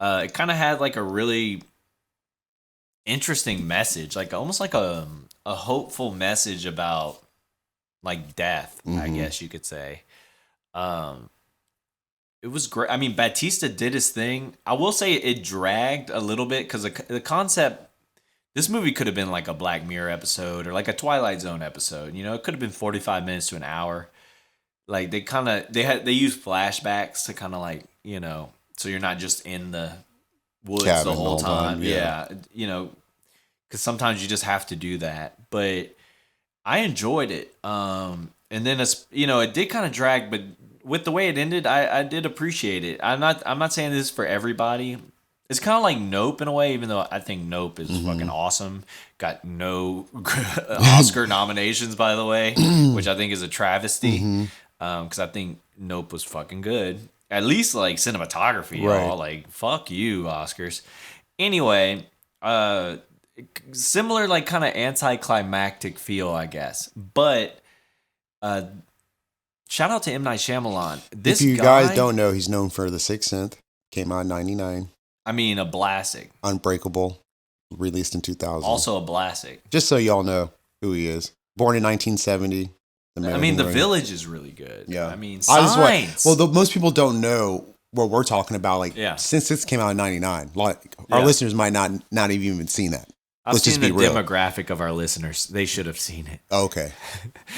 It kind of had like a really interesting message, like almost like a hopeful message about like death, I guess you could say. It was great. I mean, Bautista did his thing. I will say it dragged a little bit because the concept This movie could have been like a Black Mirror episode or like a Twilight Zone episode. You know, it could have been 45 minutes to an hour. Like they use flashbacks to kind of like, you know, so you're not just in the woods Cabin the whole time. yeah. You know, because sometimes you just have to do that. But I enjoyed it. And then you know, it did kind of drag, but with the way it ended, I did appreciate it. I'm not saying this is for everybody. It's kind of like Nope in a way, even though I think Nope is fucking awesome. Got no Oscar nominations, by the way, which I think is a travesty. Because I think Nope was fucking good. At least like cinematography, y'all. Like, fuck you, Oscars. Anyway, similar like kind of anticlimactic feel, I guess. But shout out to M. Night Shyamalan. If you guys don't know, he's known for The Sixth Sense. Came out in 99. I mean, a blastic. Unbreakable, released in 2000. Also a blastic. Just so y'all know who he is. Born in 1970. I mean, The Village is really good. Yeah. I mean, Signs. Most people don't know what we're talking about. Like, since this came out in 99, like our listeners might not have even seen that. I've seen the demographic of our listeners. They should have seen it. Okay.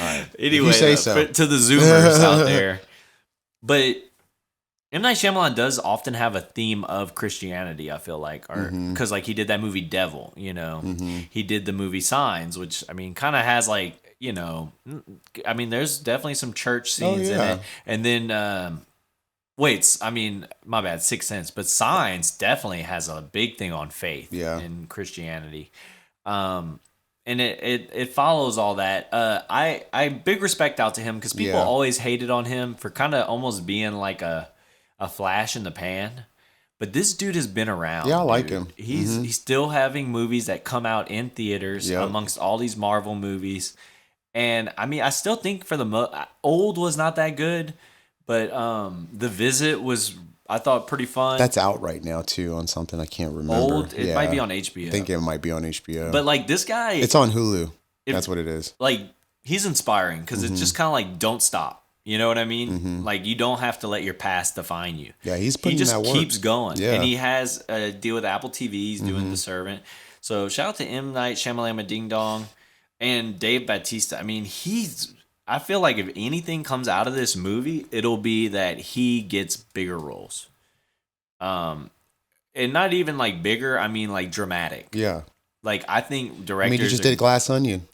All right. Anyway, you say so. To the Zoomers out there. But M. Night Shyamalan does often have a theme of Christianity, I feel like. Or because like he did that movie Devil, you know. He did the movie Signs, which, I mean, kind of has like, you know, I mean, there's definitely some church scenes in it. And then, my bad, Sixth Sense. But Signs definitely has a big thing on faith in Christianity. And it follows all that. I big respect out to him because people always hated on him for kind of almost being like a flash in the pan. But this dude has been around. Yeah, I like him. He's still having movies that come out in theaters amongst all these Marvel movies. And I mean, I still think for the Old was not that good, but The Visit was, I thought, pretty fun. That's out right now too on something I can't remember. Old, it might be on HBO. I think it might be on HBO. But like this guy, it's on Hulu. That's what it is. Like he's inspiring because it's just kind of like don't stop. You know what I mean? Like you don't have to let your past define you. Yeah, he just keeps going. Yeah. And he has a deal with Apple TV. He's doing The Servant. So shout out to M. Night Shyamalan Ding Dong and Dave Bautista. I mean, I feel like if anything comes out of this movie, it'll be that he gets bigger roles. And not even like bigger, I mean like dramatic. Yeah. Like I think directors. I mean, he just did Glass Onion.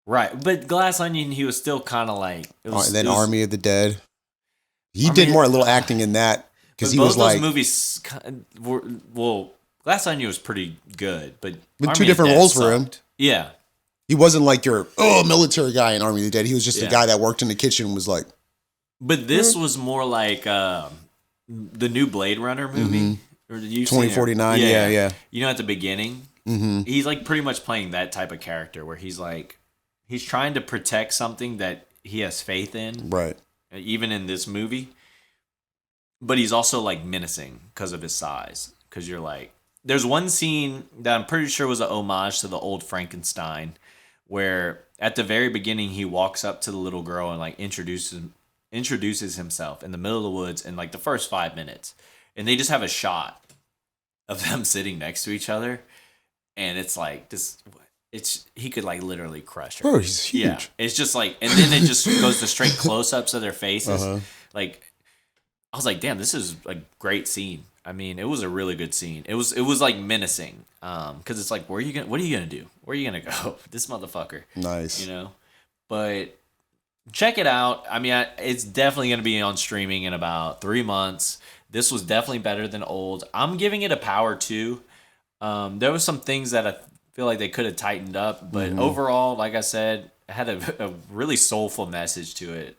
Right, but Glass Onion, he was still kind of like. And then Army of the Dead. He did more a little acting in that because he was like. Both those movies were Glass Onion was pretty good, but two different roles for him. Yeah, he wasn't like your military guy in Army of the Dead. He was just a guy that worked in the kitchen and was like. But this was more like the new Blade Runner movie. 2049. Yeah. You know, at the beginning, he's like pretty much playing that type of character where he's like. He's trying to protect something that he has faith in. Right. Even in this movie. But he's also like menacing because of his size. Because you're like... There's one scene that I'm pretty sure was an homage to the old Frankenstein. Where at the very beginning he walks up to the little girl and like introduces himself in the middle of the woods in like the first 5 minutes. And they just have a shot of them sitting next to each other. And it's like this... he could like literally crush her. Bro, he's huge. Yeah, it's just like, and then it just goes to straight close-ups of their faces. Like, I was like, damn, this is a great scene. I mean, it was a really good scene. It was like menacing, because it's like, what are you gonna do? Where are you gonna go? This motherfucker. Nice. You know, but check it out. I mean, it's definitely gonna be on streaming in about 3 months. This was definitely better than Old. I'm giving it a power 2. There was some things that I feel like they could have tightened up, but overall, like I said, it had a really soulful message to it,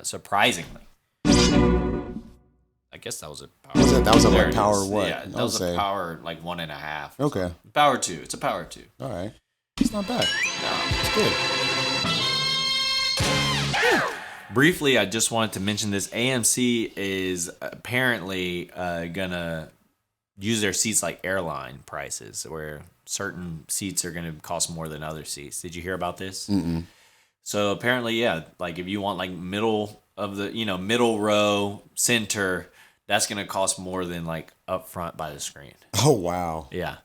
surprisingly. I guess that was a power. That was a power what? Yeah, that was a power like 1.5. Okay. Power 2. It's a power 2. All right. It's not bad. No. It's good. Briefly, I just wanted to mention this. AMC is apparently gonna use their seats like airline prices, where certain seats are going to cost more than other seats. Did you hear about this? Mm-mm. So apparently, yeah, like if you want like middle row, center, that's going to cost more than like up front by the screen. Oh, wow. Yeah.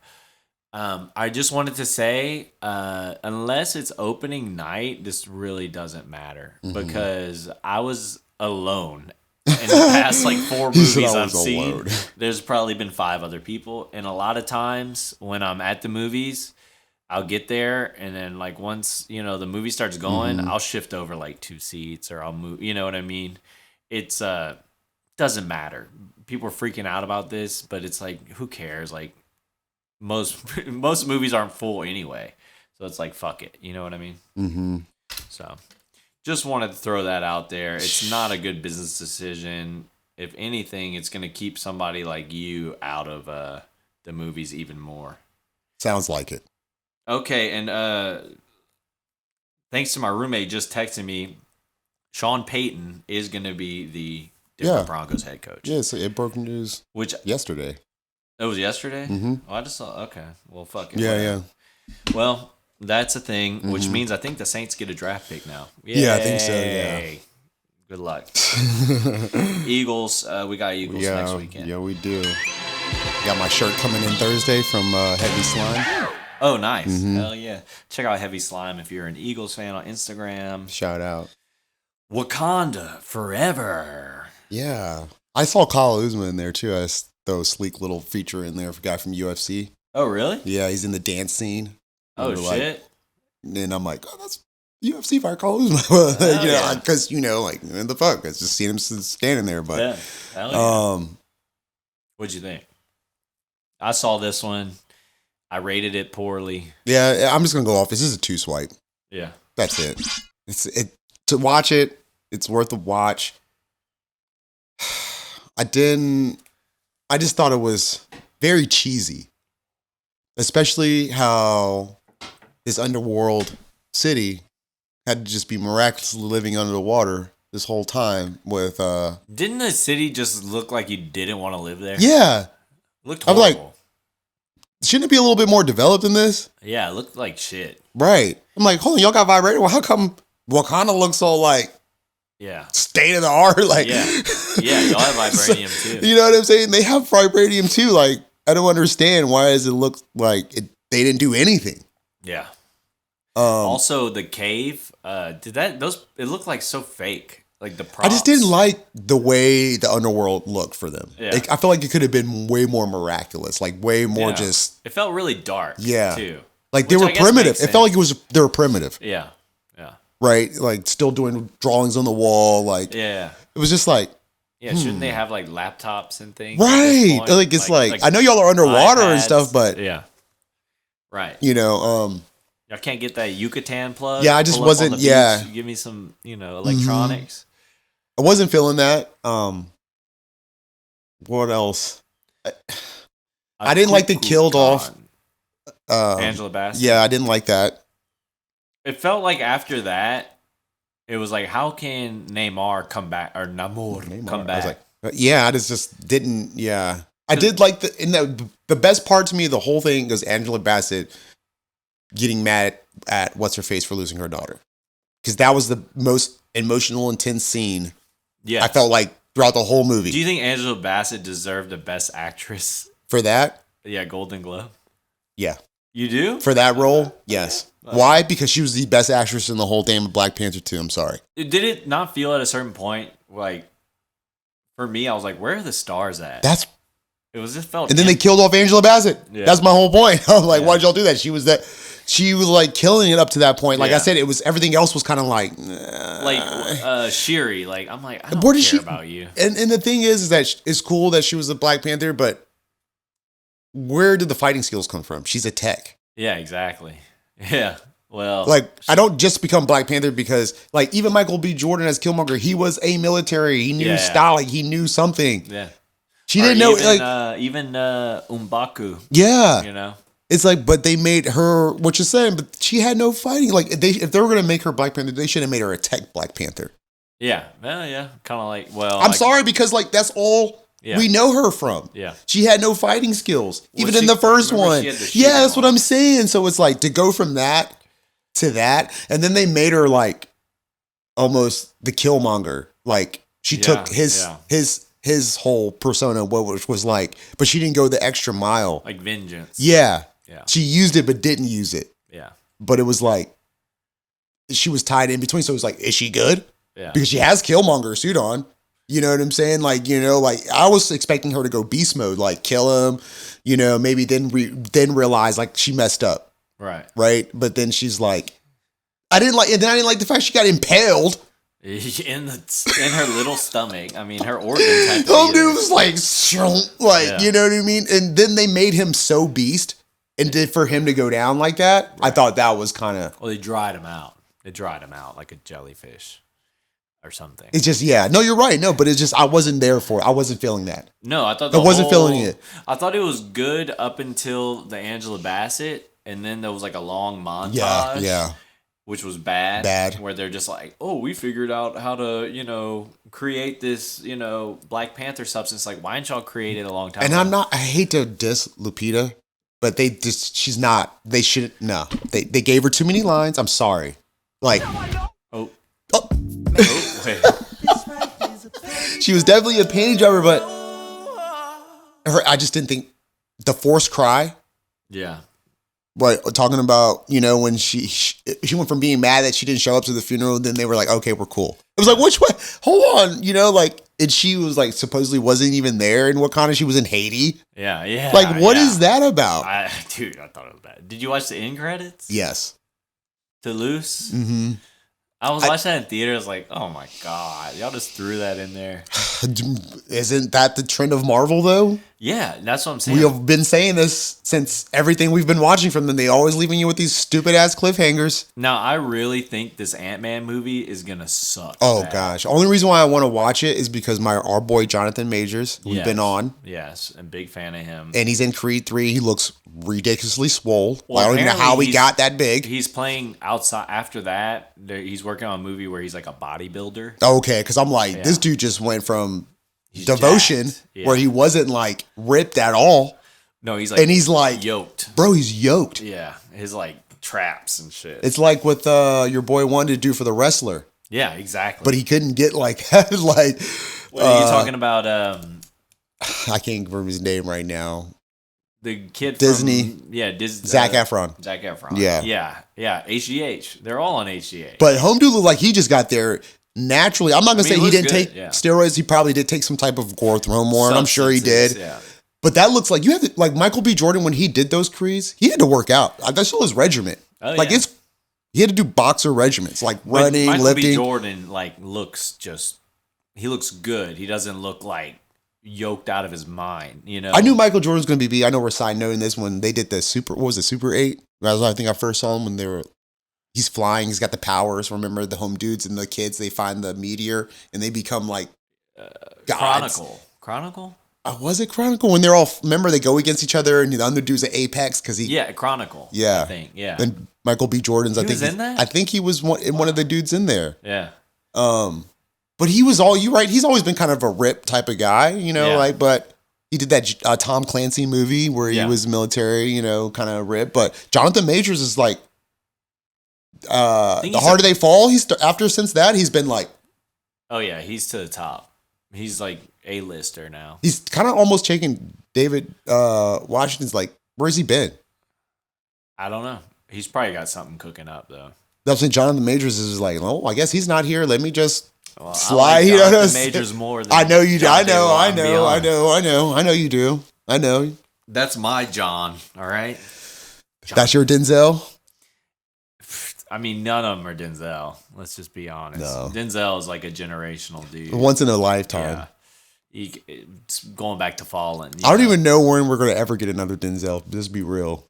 I just wanted to say, unless it's opening night, this really doesn't matter because I was alone in the past like 4 He said movies I I've was seen. alone. There's probably been 5 other people, and a lot of times when I'm at the movies, I'll get there, and then like once the movie starts going, I'll shift over like 2 seats, or I'll move. You know what I mean? It's doesn't matter. People are freaking out about this, but it's like, who cares? Like most movies aren't full anyway, so it's like, fuck it. You know what I mean? Mm-hmm. So just wanted to throw that out there. It's not a good business decision. If anything, it's going to keep somebody like you out of the movies even more. Sounds like it. Okay, and thanks to my roommate just texting me, Sean Payton is going to be the Denver Broncos head coach. Yeah, so it broke news yesterday. It was yesterday? Mm-hmm. Oh, I just saw. Okay, well, fuck it. Yeah. Well, that's a thing, which means I think the Saints get a draft pick now. Yay. Yeah, I think so, yeah. Good luck. Eagles, we got Eagles next weekend. Yeah, we do. Got my shirt coming in Thursday from Heavy Slime. Oh, nice. Hell yeah. Check out Heavy Slime if you're an Eagles fan on Instagram. Shout out. Wakanda forever. Yeah. I saw Kyle Uzma in there too. I throw a sleek little feature in there for a guy from UFC. Oh, really? Yeah, he's in the dance scene. Oh, shit. And I'm like, oh, that's UFC fighter Kyle Uzma. Because, what the fuck? I just seen him standing there. But, yeah. Hell yeah. What'd you think? I saw this one. I rated it poorly. Yeah, I'm just going to go off. This is a 2 swipe. Yeah. That's it. To watch it, it's worth a watch. I just thought it was very cheesy. Especially how this underworld city had to just be miraculously living under the water this whole time with Didn't the city just look like you didn't want to live there? Yeah. It looked horrible. I'm like, shouldn't it be a little bit more developed than this? Yeah, it looked like shit. Right. I'm like, hold on, y'all got vibrator? Well, how come Wakanda looks so like state of the art? Like, yeah, y'all have vibranium too. You know what I'm saying? They have vibranium too. Like, I don't understand why does it look like they didn't do anything. Yeah. Also, the cave. It looked like so fake. Like the props. I just didn't like the way the underworld looked for them. Yeah. Like, I feel like it could have been way more miraculous. Like way more just. It felt really dark. Too. Like they were primitive. It felt like they were primitive. Yeah. Right. Like still doing drawings on the wall. Like it was just like. Yeah. Shouldn't they have like laptops and things? Right. Like it's like I know y'all are underwater iPads and stuff, but right. I can't get that Yucatan plug. Yeah, I just wasn't. Yeah, give me some, electronics. I wasn't feeling that. What else? I didn't like the killed off Angela Bassett. Yeah, I didn't like that. It felt like after that, it was like, how can Neymar come back or Namor come back? I was like, I just didn't. Yeah, I did like the best part to me of the whole thing was Angela Bassett getting mad at what's her face for losing her daughter, because that was the most emotional, intense scene. Yeah, I felt like throughout the whole movie. Do you think Angela Bassett deserved the Best Actress for that? Yeah, Golden Globe. Yeah, you do for that role. Yes. Why? Because she was the best actress in the whole damn Black Panther 2. I'm sorry. Did it not feel at a certain point like? For me, I was like, where are the stars at? It was just felt. And then they killed off Angela Bassett. Yeah. That's my whole point. I'm like, why'd y'all do that? She was like killing it up to that point. Like I said, it was everything else was kind of like Shiri. Like I'm like, I don't care about you. And the thing is that it's cool that she was a Black Panther, but where did the fighting skills come from? She's a tech. Yeah, exactly. Yeah. Well, like I don't just become Black Panther because like even Michael B. Jordan as Killmonger, he was a military. He knew style. Like he knew something. Yeah. She didn't know even M'Baku. Yeah. You know. It's like, but they made her what you're saying, but she had no fighting. Like if they were gonna make her Black Panther, they should have made her a tech Black Panther. Yeah. Well, yeah. Kind of like I'm sorry because like that's all we know her from. Yeah. She had no fighting skills. Even in the first one. Yeah, that's what I'm saying. So it's like to go from that to that, and then they made her like almost the Killmonger. Like she took his whole persona, which was like, but she didn't go the extra mile. Like vengeance. Yeah. Yeah. She used it but didn't use it. Yeah. But it was like she was tied in between. So it was like, is she good? Yeah. Because she has Killmonger suit on. You know what I'm saying? Like, like I was expecting her to go beast mode, like kill him, maybe then realize like she messed up. Right. Right. But then she's like, I didn't like the fact she got impaled. In her little stomach. I mean, her organs had to Oh, be dude was like, Yeah. you know what I mean? And then they made him so beast and did for him to go down like that. Right. I thought that was kind of. Well, they dried him out. They dried him out like a jellyfish or something. It's just, yeah. No, you're right. No, but it's just, I wasn't there for it. I wasn't feeling that. No, I thought I wasn't feeling it. I thought it was good up until the Angela Bassett, and then there was like a long montage. Yeah. Which was bad. Where they're just like, oh, we figured out how to, create this, Black Panther substance. Like, why didn't y'all create it a long time ago? I hate to diss Lupita, but she's not, they shouldn't, no. They gave her too many lines. I'm sorry. Like, Oh, wait. She was definitely a panty dropper, but I just didn't think the forced cry. Yeah. But talking about, when she went from being mad that she didn't show up to the funeral, then they were like, okay, we're cool. It was like, which way? Hold on, and she was like, supposedly wasn't even there in Wakanda. She was in Haiti. Yeah. Like, what is that about? I thought it was bad. Did you watch the end credits? Yes. To Loose? Mm-hmm. I was watching that in theater. I was like, oh my God. Y'all just threw that in there. Isn't that the trend of Marvel, though? Yeah, that's what I'm saying. We have been saying this since everything we've been watching from them. They always leaving you with these stupid ass cliffhangers. Now, I really think this Ant-Man movie is going to suck. Oh, bad. gosh. Only reason why I want to watch it is because our boy Jonathan Majors, who's been on. Yes, I'm a big fan of him. And he's in Creed 3. He looks ridiculously swole. Well, I don't even know how he got that big. He's playing outside. After that, he's working on a movie where he's like a bodybuilder. Okay, because I'm like, this dude just went from Devotion, jacked. where he wasn't like ripped at all. No, he's like, and he's like yoked. Bro, he's yoked. Yeah, his like traps and shit. It's like what your boy wanted to do for The Wrestler. Yeah, exactly. But he couldn't get like that. Like, what are you talking about? I can't remember his name right now. The kid Disney. From, Disney. Zac Efron. Zac Efron. Yeah. HGH. They're all on HGH. But Home Dude looked like he just got there naturally. I'm not going to say he didn't take steroids. He probably did take some type of growth hormone. I'm sure he did. Yeah. But that looks like you had to, like Michael B. Jordan, when he did those crees, he had to work out. That's all his regiment. Oh, like he had to do boxer regiments, like running, Michael lifting. B. Jordan looks he looks good. He doesn't look like yoked out of his mind, I knew Michael Jordan was going to be. I know we're side noting this when they did the Super 8. I think I first saw him when he's flying. He's got the powers. Remember the Home Dudes and the kids? They find the meteor and they become like gods. Chronicle. Was it Chronicle when they're all? Remember they go against each other and the other dude's at Apex because he. Yeah, Chronicle. Yeah, I think. Yeah. And Michael B. Jordan's. Was in that? I think he was one of the dudes in there. Yeah. But he was you right. He's always been kind of a rip type of guy, but he did that Tom Clancy movie where he was military, kind of rip. But Jonathan Majors is like, the harder they fall. Since that, he's been like, oh yeah, he's to the top. He's like A-lister now. He's kind of almost taking David Washington's like, where's he been? I don't know. He's probably got something cooking up though. That's when Jonathan Majors is like, I guess he's not here. Let me just slide. I like Jonathan Majors more than I know you do. I know you do. I know. That's my John. All right. That's your Denzel. I mean, none of them are Denzel. Let's just be honest. No. Denzel is like a generational dude. Once in a lifetime. Yeah. It's going back to Fallen. I don't even know when we're going to ever get another Denzel. Just be real.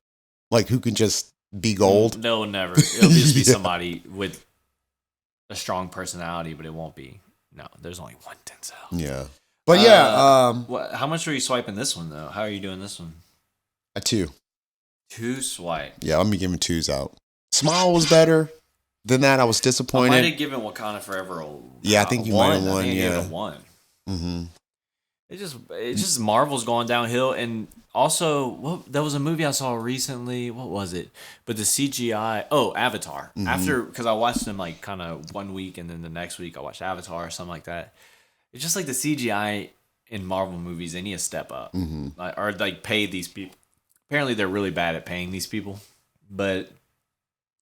Like, who can just be gold? No, never. It'll just be somebody with a strong personality, but it won't be. No, there's only one Denzel. Yeah. But how much are you swiping this one, though? How are you doing this one? A 2. 2 swipe. Yeah, I'm giving 2s out. Smile was better than that. I was disappointed. I might have given Wakanda Forever I think you might have won. I gave Yeah, it a 1. Mm-hmm. It just Marvel's going downhill, and also there was a movie I saw recently. What was it? But the CGI. Oh, Avatar. Mm-hmm. Because I watched them like kind of one week, and then the next week I watched Avatar or something like that. It's just like the CGI in Marvel movies. They need to step up, Mm-hmm. or like pay these apparently they're really bad at paying these people, but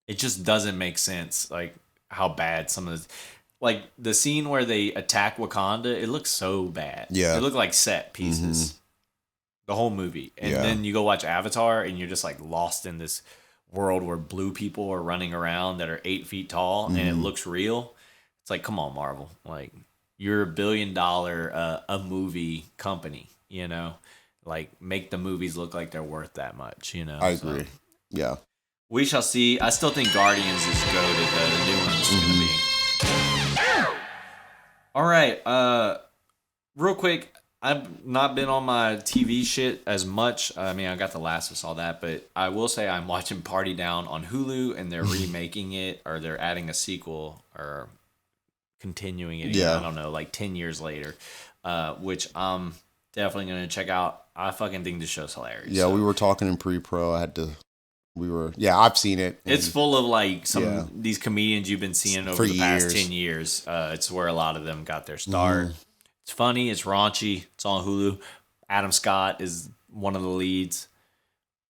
it just doesn't make sense. Like how bad some of this, like the scene where they attack Wakanda, it looks so bad. Yeah. It looked like set pieces. The whole movie. And then you go watch Avatar and you're just like lost in this world where blue people are running around that are 8 feet tall and it looks real. It's like, come on, Marvel. Like, you're a $1 billion a movie company, you know? Like, make the movies look like they're worth that much, you know? I agree. Yeah. We shall see. I still think Guardians is goated. The new one's going to be. All right. Real quick. I've not been on my TV shit as much. I mean, I got The Last of Us, all that, but I will say I'm watching Party Down on Hulu, and they're remaking it, or they're adding a sequel, or continuing it. Yeah. I don't know, like 10 years later, which I'm definitely going to check out. I fucking think this show's hilarious. Yeah, we were talking in pre-pro. I've seen it. It's full of like these comedians you've been seeing over the past 10 years. It's where a lot of them got their start. It's funny. It's raunchy. It's on Hulu. Adam Scott is one of the leads.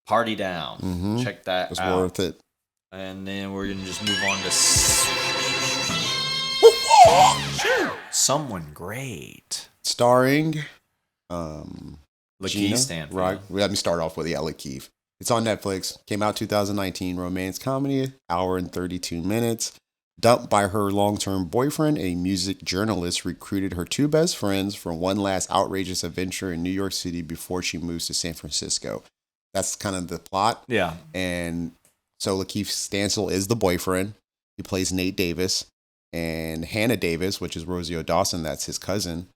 Party Down. Check that out. It's worth it. And then we're going to just move on to Someone Great. Starring Lakeith Stanfield. Right. Let me start off with Lakeith. It's on Netflix. Came out 2019. Romance comedy. Hour and 32 minutes. Dumped by her long-term boyfriend, a music journalist recruited her 2 best friends for one last outrageous adventure in New York City before she moves to San Francisco. That's kind of the plot. Yeah. And so Lakeith Stanfield is the boyfriend. He plays Nate Davis. And Hannah Davis, which is Rosie Dawson, that's his cousin.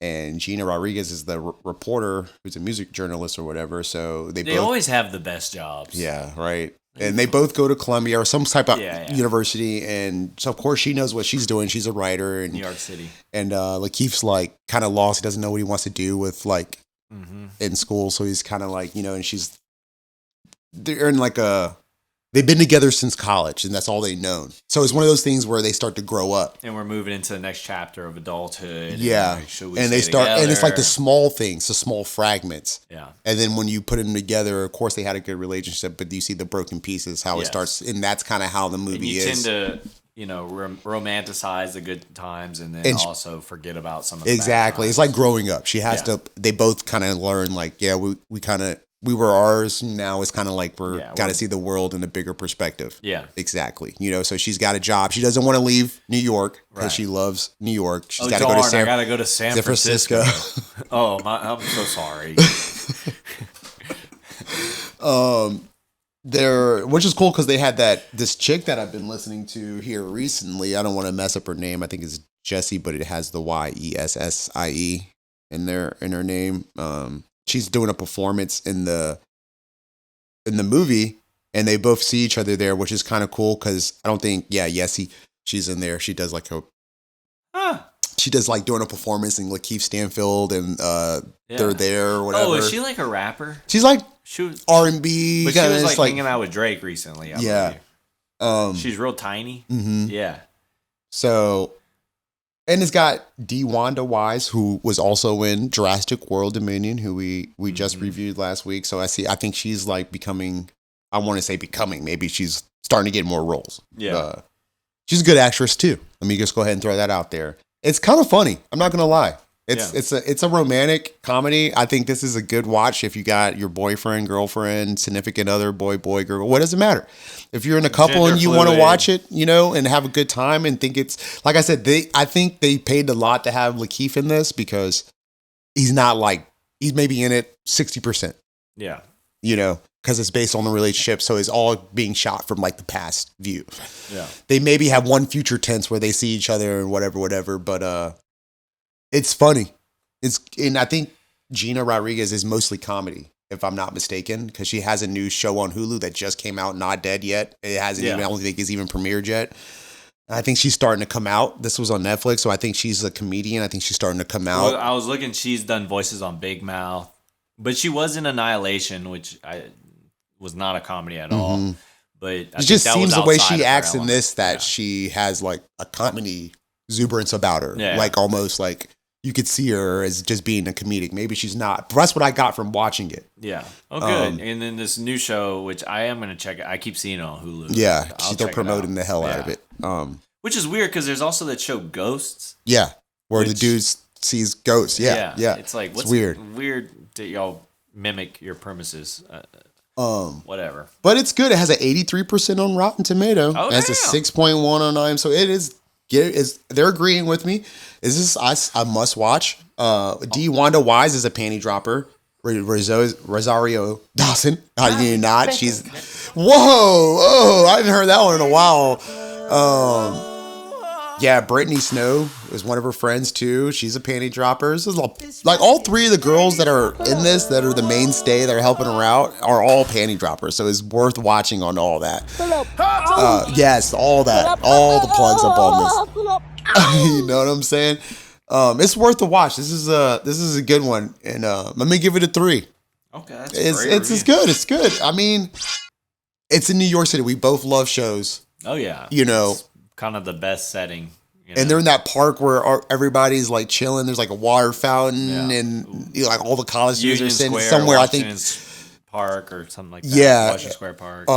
And Gina Rodriguez is the reporter who's a music journalist or whatever. So they both always have the best jobs. Yeah, right. And they both go to Columbia or some type of university. And so, of course, she knows what she's doing. She's a writer. And New York City. And Lakeith's like kind of lost. He doesn't know what he wants to do with like in school. So he's kind of like, you know, and they're in like they've been together since college and that's all they've known. So it's one of those things where they start to grow up. And we're moving into the next chapter of adulthood. Yeah. And they start, and it's like the small things, the small fragments. Yeah. And then when you put them together, of course they had a good relationship, but you see the broken pieces, how it starts. And that's kind of how the movie is. You tend to, you know, romanticize the good times and then also forget about some of the Exactly. bad times. It's like growing up. She has to, they both kind of learn like, we were ours. Now it's kind of like we're got to see the world in a bigger perspective. Yeah. Exactly. You know, so she's got a job. She doesn't want to leave New York because she loves New York. She's got to go to I got to go to San Francisco. I'm so sorry. Which is cool because they had this chick that I've been listening to here recently. I don't want to mess up her name. I think it's Jessie, but it has the Yessie in her name. She's doing a performance in the movie, and they both see each other there, which is kind of cool because I don't think, Yessie, she's in there. She does like she does like doing a performance in Lakeith Stanfield, and they're there or whatever. Oh, is she like a rapper? She's like she was R&B, but she was like hanging out with Drake recently. I believe. She's real tiny. Mm-hmm. Yeah. So. And it's got DeWanda Wise, who was also in Jurassic World Dominion, who we just reviewed last week. So I think she's like becoming, maybe she's starting to get more roles. Yeah. She's a good actress too. Let me just go ahead and throw that out there. It's kind of funny. I'm not going to lie. It's a romantic comedy. I think this is a good watch if you got your boyfriend, girlfriend, significant other, boy, girl. What does it matter? If you're in a couple and you want to watch it, you know, and have a good time and think it's, like I said, I think they paid a lot to have Lakeith in this because he's maybe in it 60%. Yeah. You know, because it's based on the relationship. So it's all being shot from like the past view. Yeah. They maybe have one future tense where they see each other and whatever. But, it's funny. And I think Gina Rodriguez is mostly comedy, if I'm not mistaken, because she has a new show on Hulu that just came out, Not Dead Yet. It hasn't even, I don't think it's even premiered yet. I think she's starting to come out. This was on Netflix, so I think she's a comedian. I think she's starting to come out. Well, I was looking, she's done voices on Big Mouth, but she was in Annihilation, which was not a comedy at all. But it just seems the way she acts in this that she has like a comedy exuberance about her, like almost like you could see her as just being a comedic. Maybe she's not. But that's what I got from watching it. Yeah. Oh, good. And then this new show, which I am going to check it. I keep seeing it on Hulu. Yeah, I'll they're check it promoting out. the hell out of it. Which is weird because there's also that show Ghosts. Yeah, where the dude sees ghosts. Yeah. It's like, what's weird. Weird that y'all mimic your premises. Whatever. But it's good. It has an 83% on Rotten Tomato. Oh, it has a 6.1 on IMDb. So it is. They're agreeing with me. Is this a must watch? D. Wanda Wise is a panty dropper. Rosario Dawson. How do you not? She's whoa. Oh, I haven't heard that one in a while. Yeah, Brittany Snow is one of her friends too. She's a panty dropper. This is like all three of the girls that are in this, that are the mainstay, that are helping her out, are all panty droppers. So it's worth watching on all that. Yes, all that, all the plugs up on this. You know what I'm saying? It's worth the watch. This is a good one, and let me give it a 3. Okay, that's it's good. It's good. I mean, it's in New York City. We both love shows. Oh yeah, you know. It's kind of the best setting. And they're in that park where everybody's like chilling. There's like a water fountain, and you know, like all the college students are sitting somewhere. Washington, I think Park or something like that. Yeah, Washington Square Park.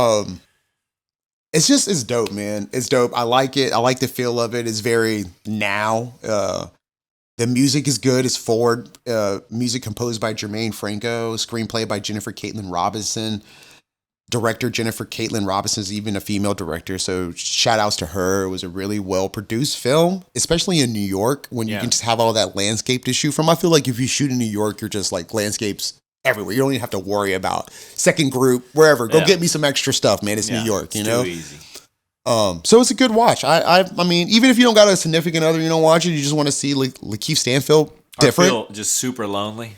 It's dope, man. It's dope. I like it. I like the feel of it. It's very now. The music is good. It's forward. Music composed by Jermaine Franco. Screenplay by Jennifer Caitlin Robinson. Director Jennifer Caitlin Robinson is even a female director, so shout outs to her. It was a really well produced film, especially in New York, when you can just have all that landscape to shoot from. I feel like if you shoot in New York, you're just like landscapes everywhere. You don't even have to worry about second group, wherever. Go get me some extra stuff, man. It's New York, you know? Too easy. So it's a good watch. I mean, even if you don't got a significant other, you don't watch it, you just want to see Lakeith Stanfield different. Or feel just super lonely.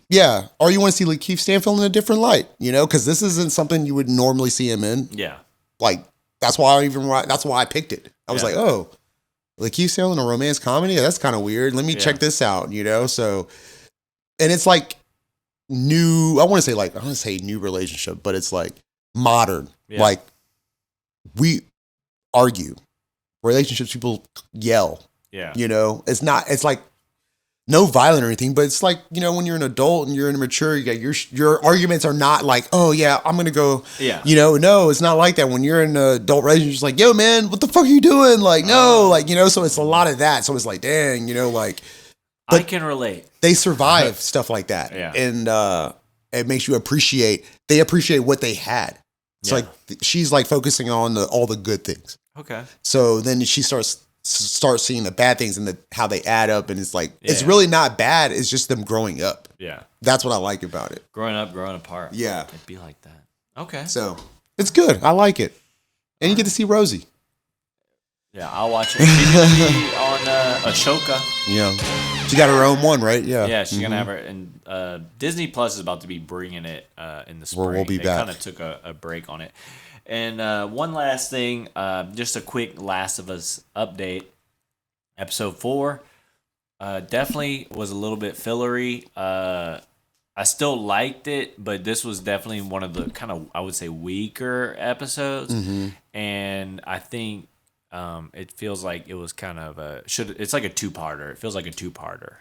Yeah, or you want to see Lakeith Stanfield in a different light, you know, because this isn't something you would normally see him in. Yeah, like that's why I picked it. I was like, oh, Lakeith Stanfield in a romance comedy? Yeah, that's kind of weird. Let me check this out, you know. So, and it's like new. I want to say new relationship, but it's like modern. Yeah. Like we argue, relationships. People yell. Yeah, you know, it's not. It's like. No violent or anything, but it's like, you know, when you're an adult and you're immature, you got your arguments are not like, oh yeah, I'm gonna go. Yeah. You know, no, it's not like that. When you're in an adult relationship, it's like, yo, man, what the fuck are you doing? Like, no, like, you know, so it's a lot of that. So it's like, dang, you know, like. I can relate. They survive stuff like that. Yeah. And it makes you appreciate what they had. It's like she's like focusing on all the good things. Okay. So then she starts seeing the bad things and how they add up, and it's like it's really not bad. It's just them growing up. Yeah, that's what I like about it. Growing up, growing apart. Yeah, it'd be like that. Okay, so it's good. I like it, and you get to see Rosie. Yeah, I'll watch it. She's gonna be on Ashoka. Yeah, she got her own one, right? Yeah, yeah, she's gonna have her. And Disney Plus is about to be bringing it in the spring. We'll be back. They kind of took a break on it. And one last thing, just a quick Last of Us update. Episode 4 definitely was a little bit fillery. I still liked it, but this was definitely one of the kind of, I would say, weaker episodes. Mm-hmm. And I think it feels like it was kind of it's like a two-parter. It feels like a two-parter.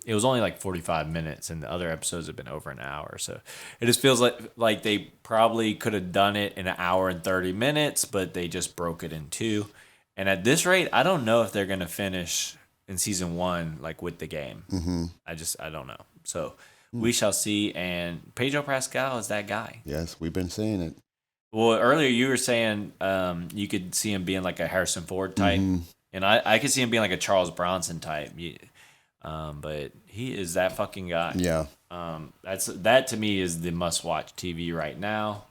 It was only like 45 minutes, and the other episodes have been over an hour. So it just feels like they probably could have done it in an hour and 30 minutes, but they just broke it in 2. And at this rate, I don't know if they're going to finish in season 1 like with the game. Mm-hmm. I don't know. So we shall see. And Pedro Pascal is that guy. Yes, we've been seeing it. Well, earlier you were saying you could see him being like a Harrison Ford type, and I could see him being like a Charles Bronson type. But he is that fucking guy. Yeah. That to me is the must-watch TV right now.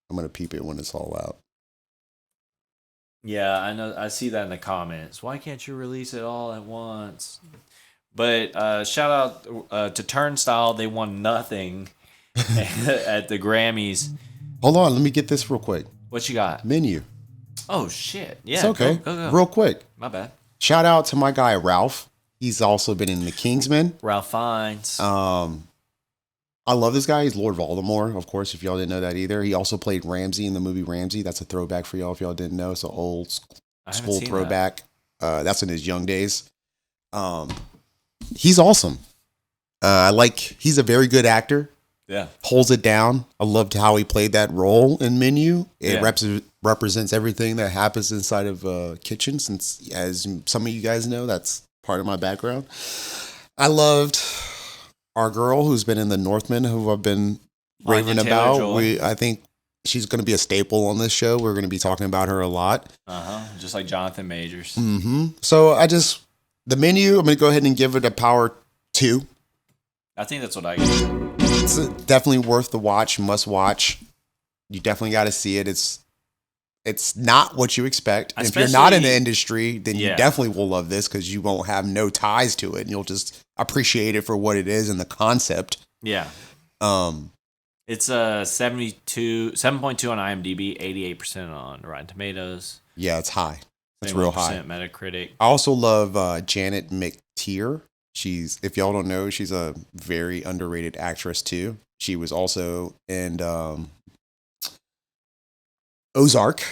I'm gonna peep it when it's all out. Yeah, I know. I see that in the comments. Why can't you release it all at once? But shout out to Turnstile. They won nothing at the Grammys. Hold on, let me get this real quick. What you got? Menu. Oh, shit. Yeah. It's okay. Go. Real quick. My bad. Shout out to my guy, Ralph. He's also been in The Kingsman. Ralph Fiennes. I love this guy. He's Lord Voldemort, of course, if y'all didn't know that either. He also played Ramsey in the movie Ramsey. That's a throwback for y'all if y'all didn't know. It's an old school throwback. That's in his young days. he's awesome. He's a very good actor. Yeah. Holds it down. I loved how he played that role in Menu. It Yeah. represents everything that happens inside of a kitchen, since, as some of you guys know, that's part of my background. I loved our girl who's been in The Northman, who I've been raving Anya about. Taylor-Joy. I think she's going to be a staple on this show. We're going to be talking about her a lot. Just like Jonathan Majors. So The Menu, I'm going to go ahead and give it a power 2. I think that's what I get. It's definitely worth the watch, must watch. You definitely got to see it. It's not what you expect. And if you're not in the industry, then you definitely will love this, because you won't have no ties to it, and you'll just appreciate it for what it is and the concept. Yeah. It's a 7.2 on IMDb, 88% on Rotten Tomatoes. Yeah, it's high. It's real high. Metacritic. I also love Janet McTeer. If y'all don't know, she's a very underrated actress too. She was also in Ozark,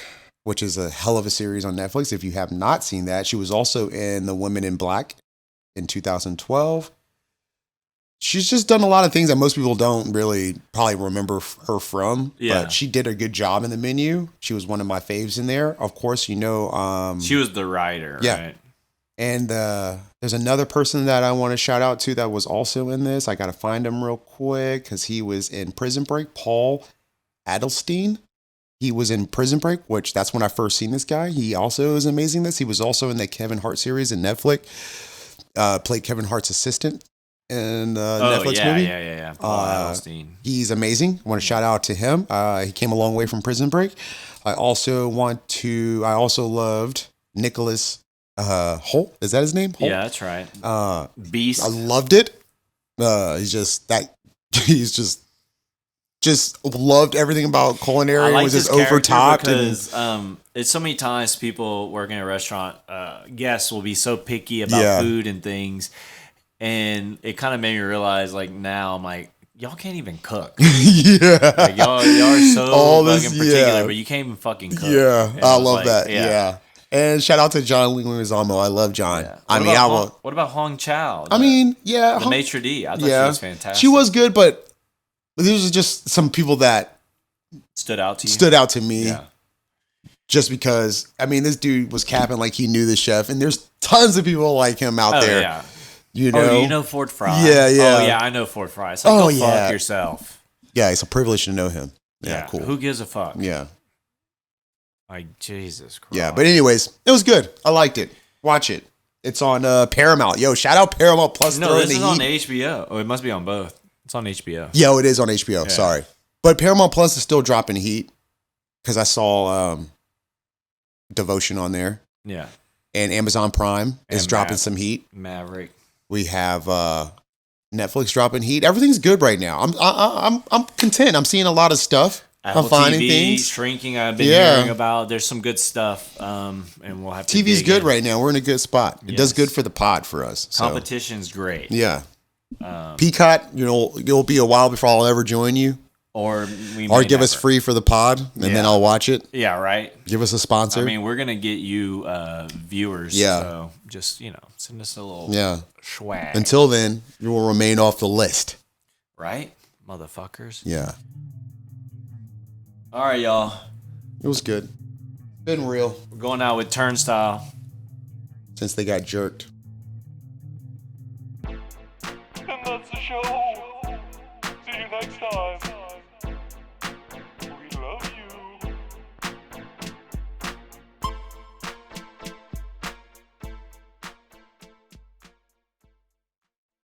which is a hell of a series on Netflix. If you have not seen that, she was also in The Women in Black in 2012. She's just done a lot of things that most people don't really probably remember her from. Yeah. But she did a good job in The Menu. She was one of my faves in there. Of course, she was the writer, yeah. right? And there's another person that I want to shout out to that was also in this. I got to find him real quick, because he was in Prison Break. Paul Adelstein. He was in Prison Break, which that's when I first seen this guy. He also is amazing. He was also in the Kevin Hart series in Netflix. Played Kevin Hart's assistant in Netflix movie. Yeah. Paul Adelstein. He's amazing. I want to shout out to him. He came a long way from Prison Break. I also loved Nicholas Holt. Is that his name? Holt? Yeah, that's right. Beast. I loved it. He's just loved everything about culinary. I like was just this character overtopped because it's so many times people working in a restaurant, guests will be so picky about food and things, and it kind of made me realize, like, now I'm like, y'all can't even cook. Yeah, like, y'all are so fucking particular, but you can't even fucking cook. Yeah, and I love like, that. Yeah. And shout out to John Leguizamo. I love John. Yeah. What about Hong Chow? The maitre d'. I thought she was fantastic. She was good, but these are just some people that stood out to you. Stood out to me. Yeah. Just because, this dude was capping like he knew the chef, and there's tons of people like him out there. Yeah. You know? You know Fort Fry? Yeah. Oh, yeah, I know Fort Fry. It's like, go fuck yourself. Yeah, it's a privilege to know him. Yeah, cool. Who gives a fuck? Yeah. Like, Jesus Christ. Yeah, but anyways, it was good. I liked it. Watch it. It's on Paramount. Yo, shout out Paramount Plus. No, this is on HBO. Oh, it must be on both. It's on HBO. Yo, it is on HBO. Yeah. Sorry. But Paramount Plus is still dropping heat, because I saw Devotion on there. Yeah. And Amazon Prime is dropping some heat. Maverick. We have Netflix dropping heat. Everything's good right now. I'm content. I'm seeing a lot of stuff. Apple I'm finding TV, things. Shrinking, I've been hearing about. There's some good stuff, and we'll have to TV's good right now. We're in a good spot. It does good for the pod for us. So. Competition's great. Yeah. Peacock, it'll be a while before I'll ever join you. Or give us free for the pod, and then I'll watch it. Yeah, right. Give us a sponsor. We're gonna get you viewers. Yeah. So just send us a little swag. Until then, you will remain off the list. Right, motherfuckers. Yeah. All right, y'all. It was good. Been real. We're going out with Turnstile. Since they got jerked. And that's the show. See you next time.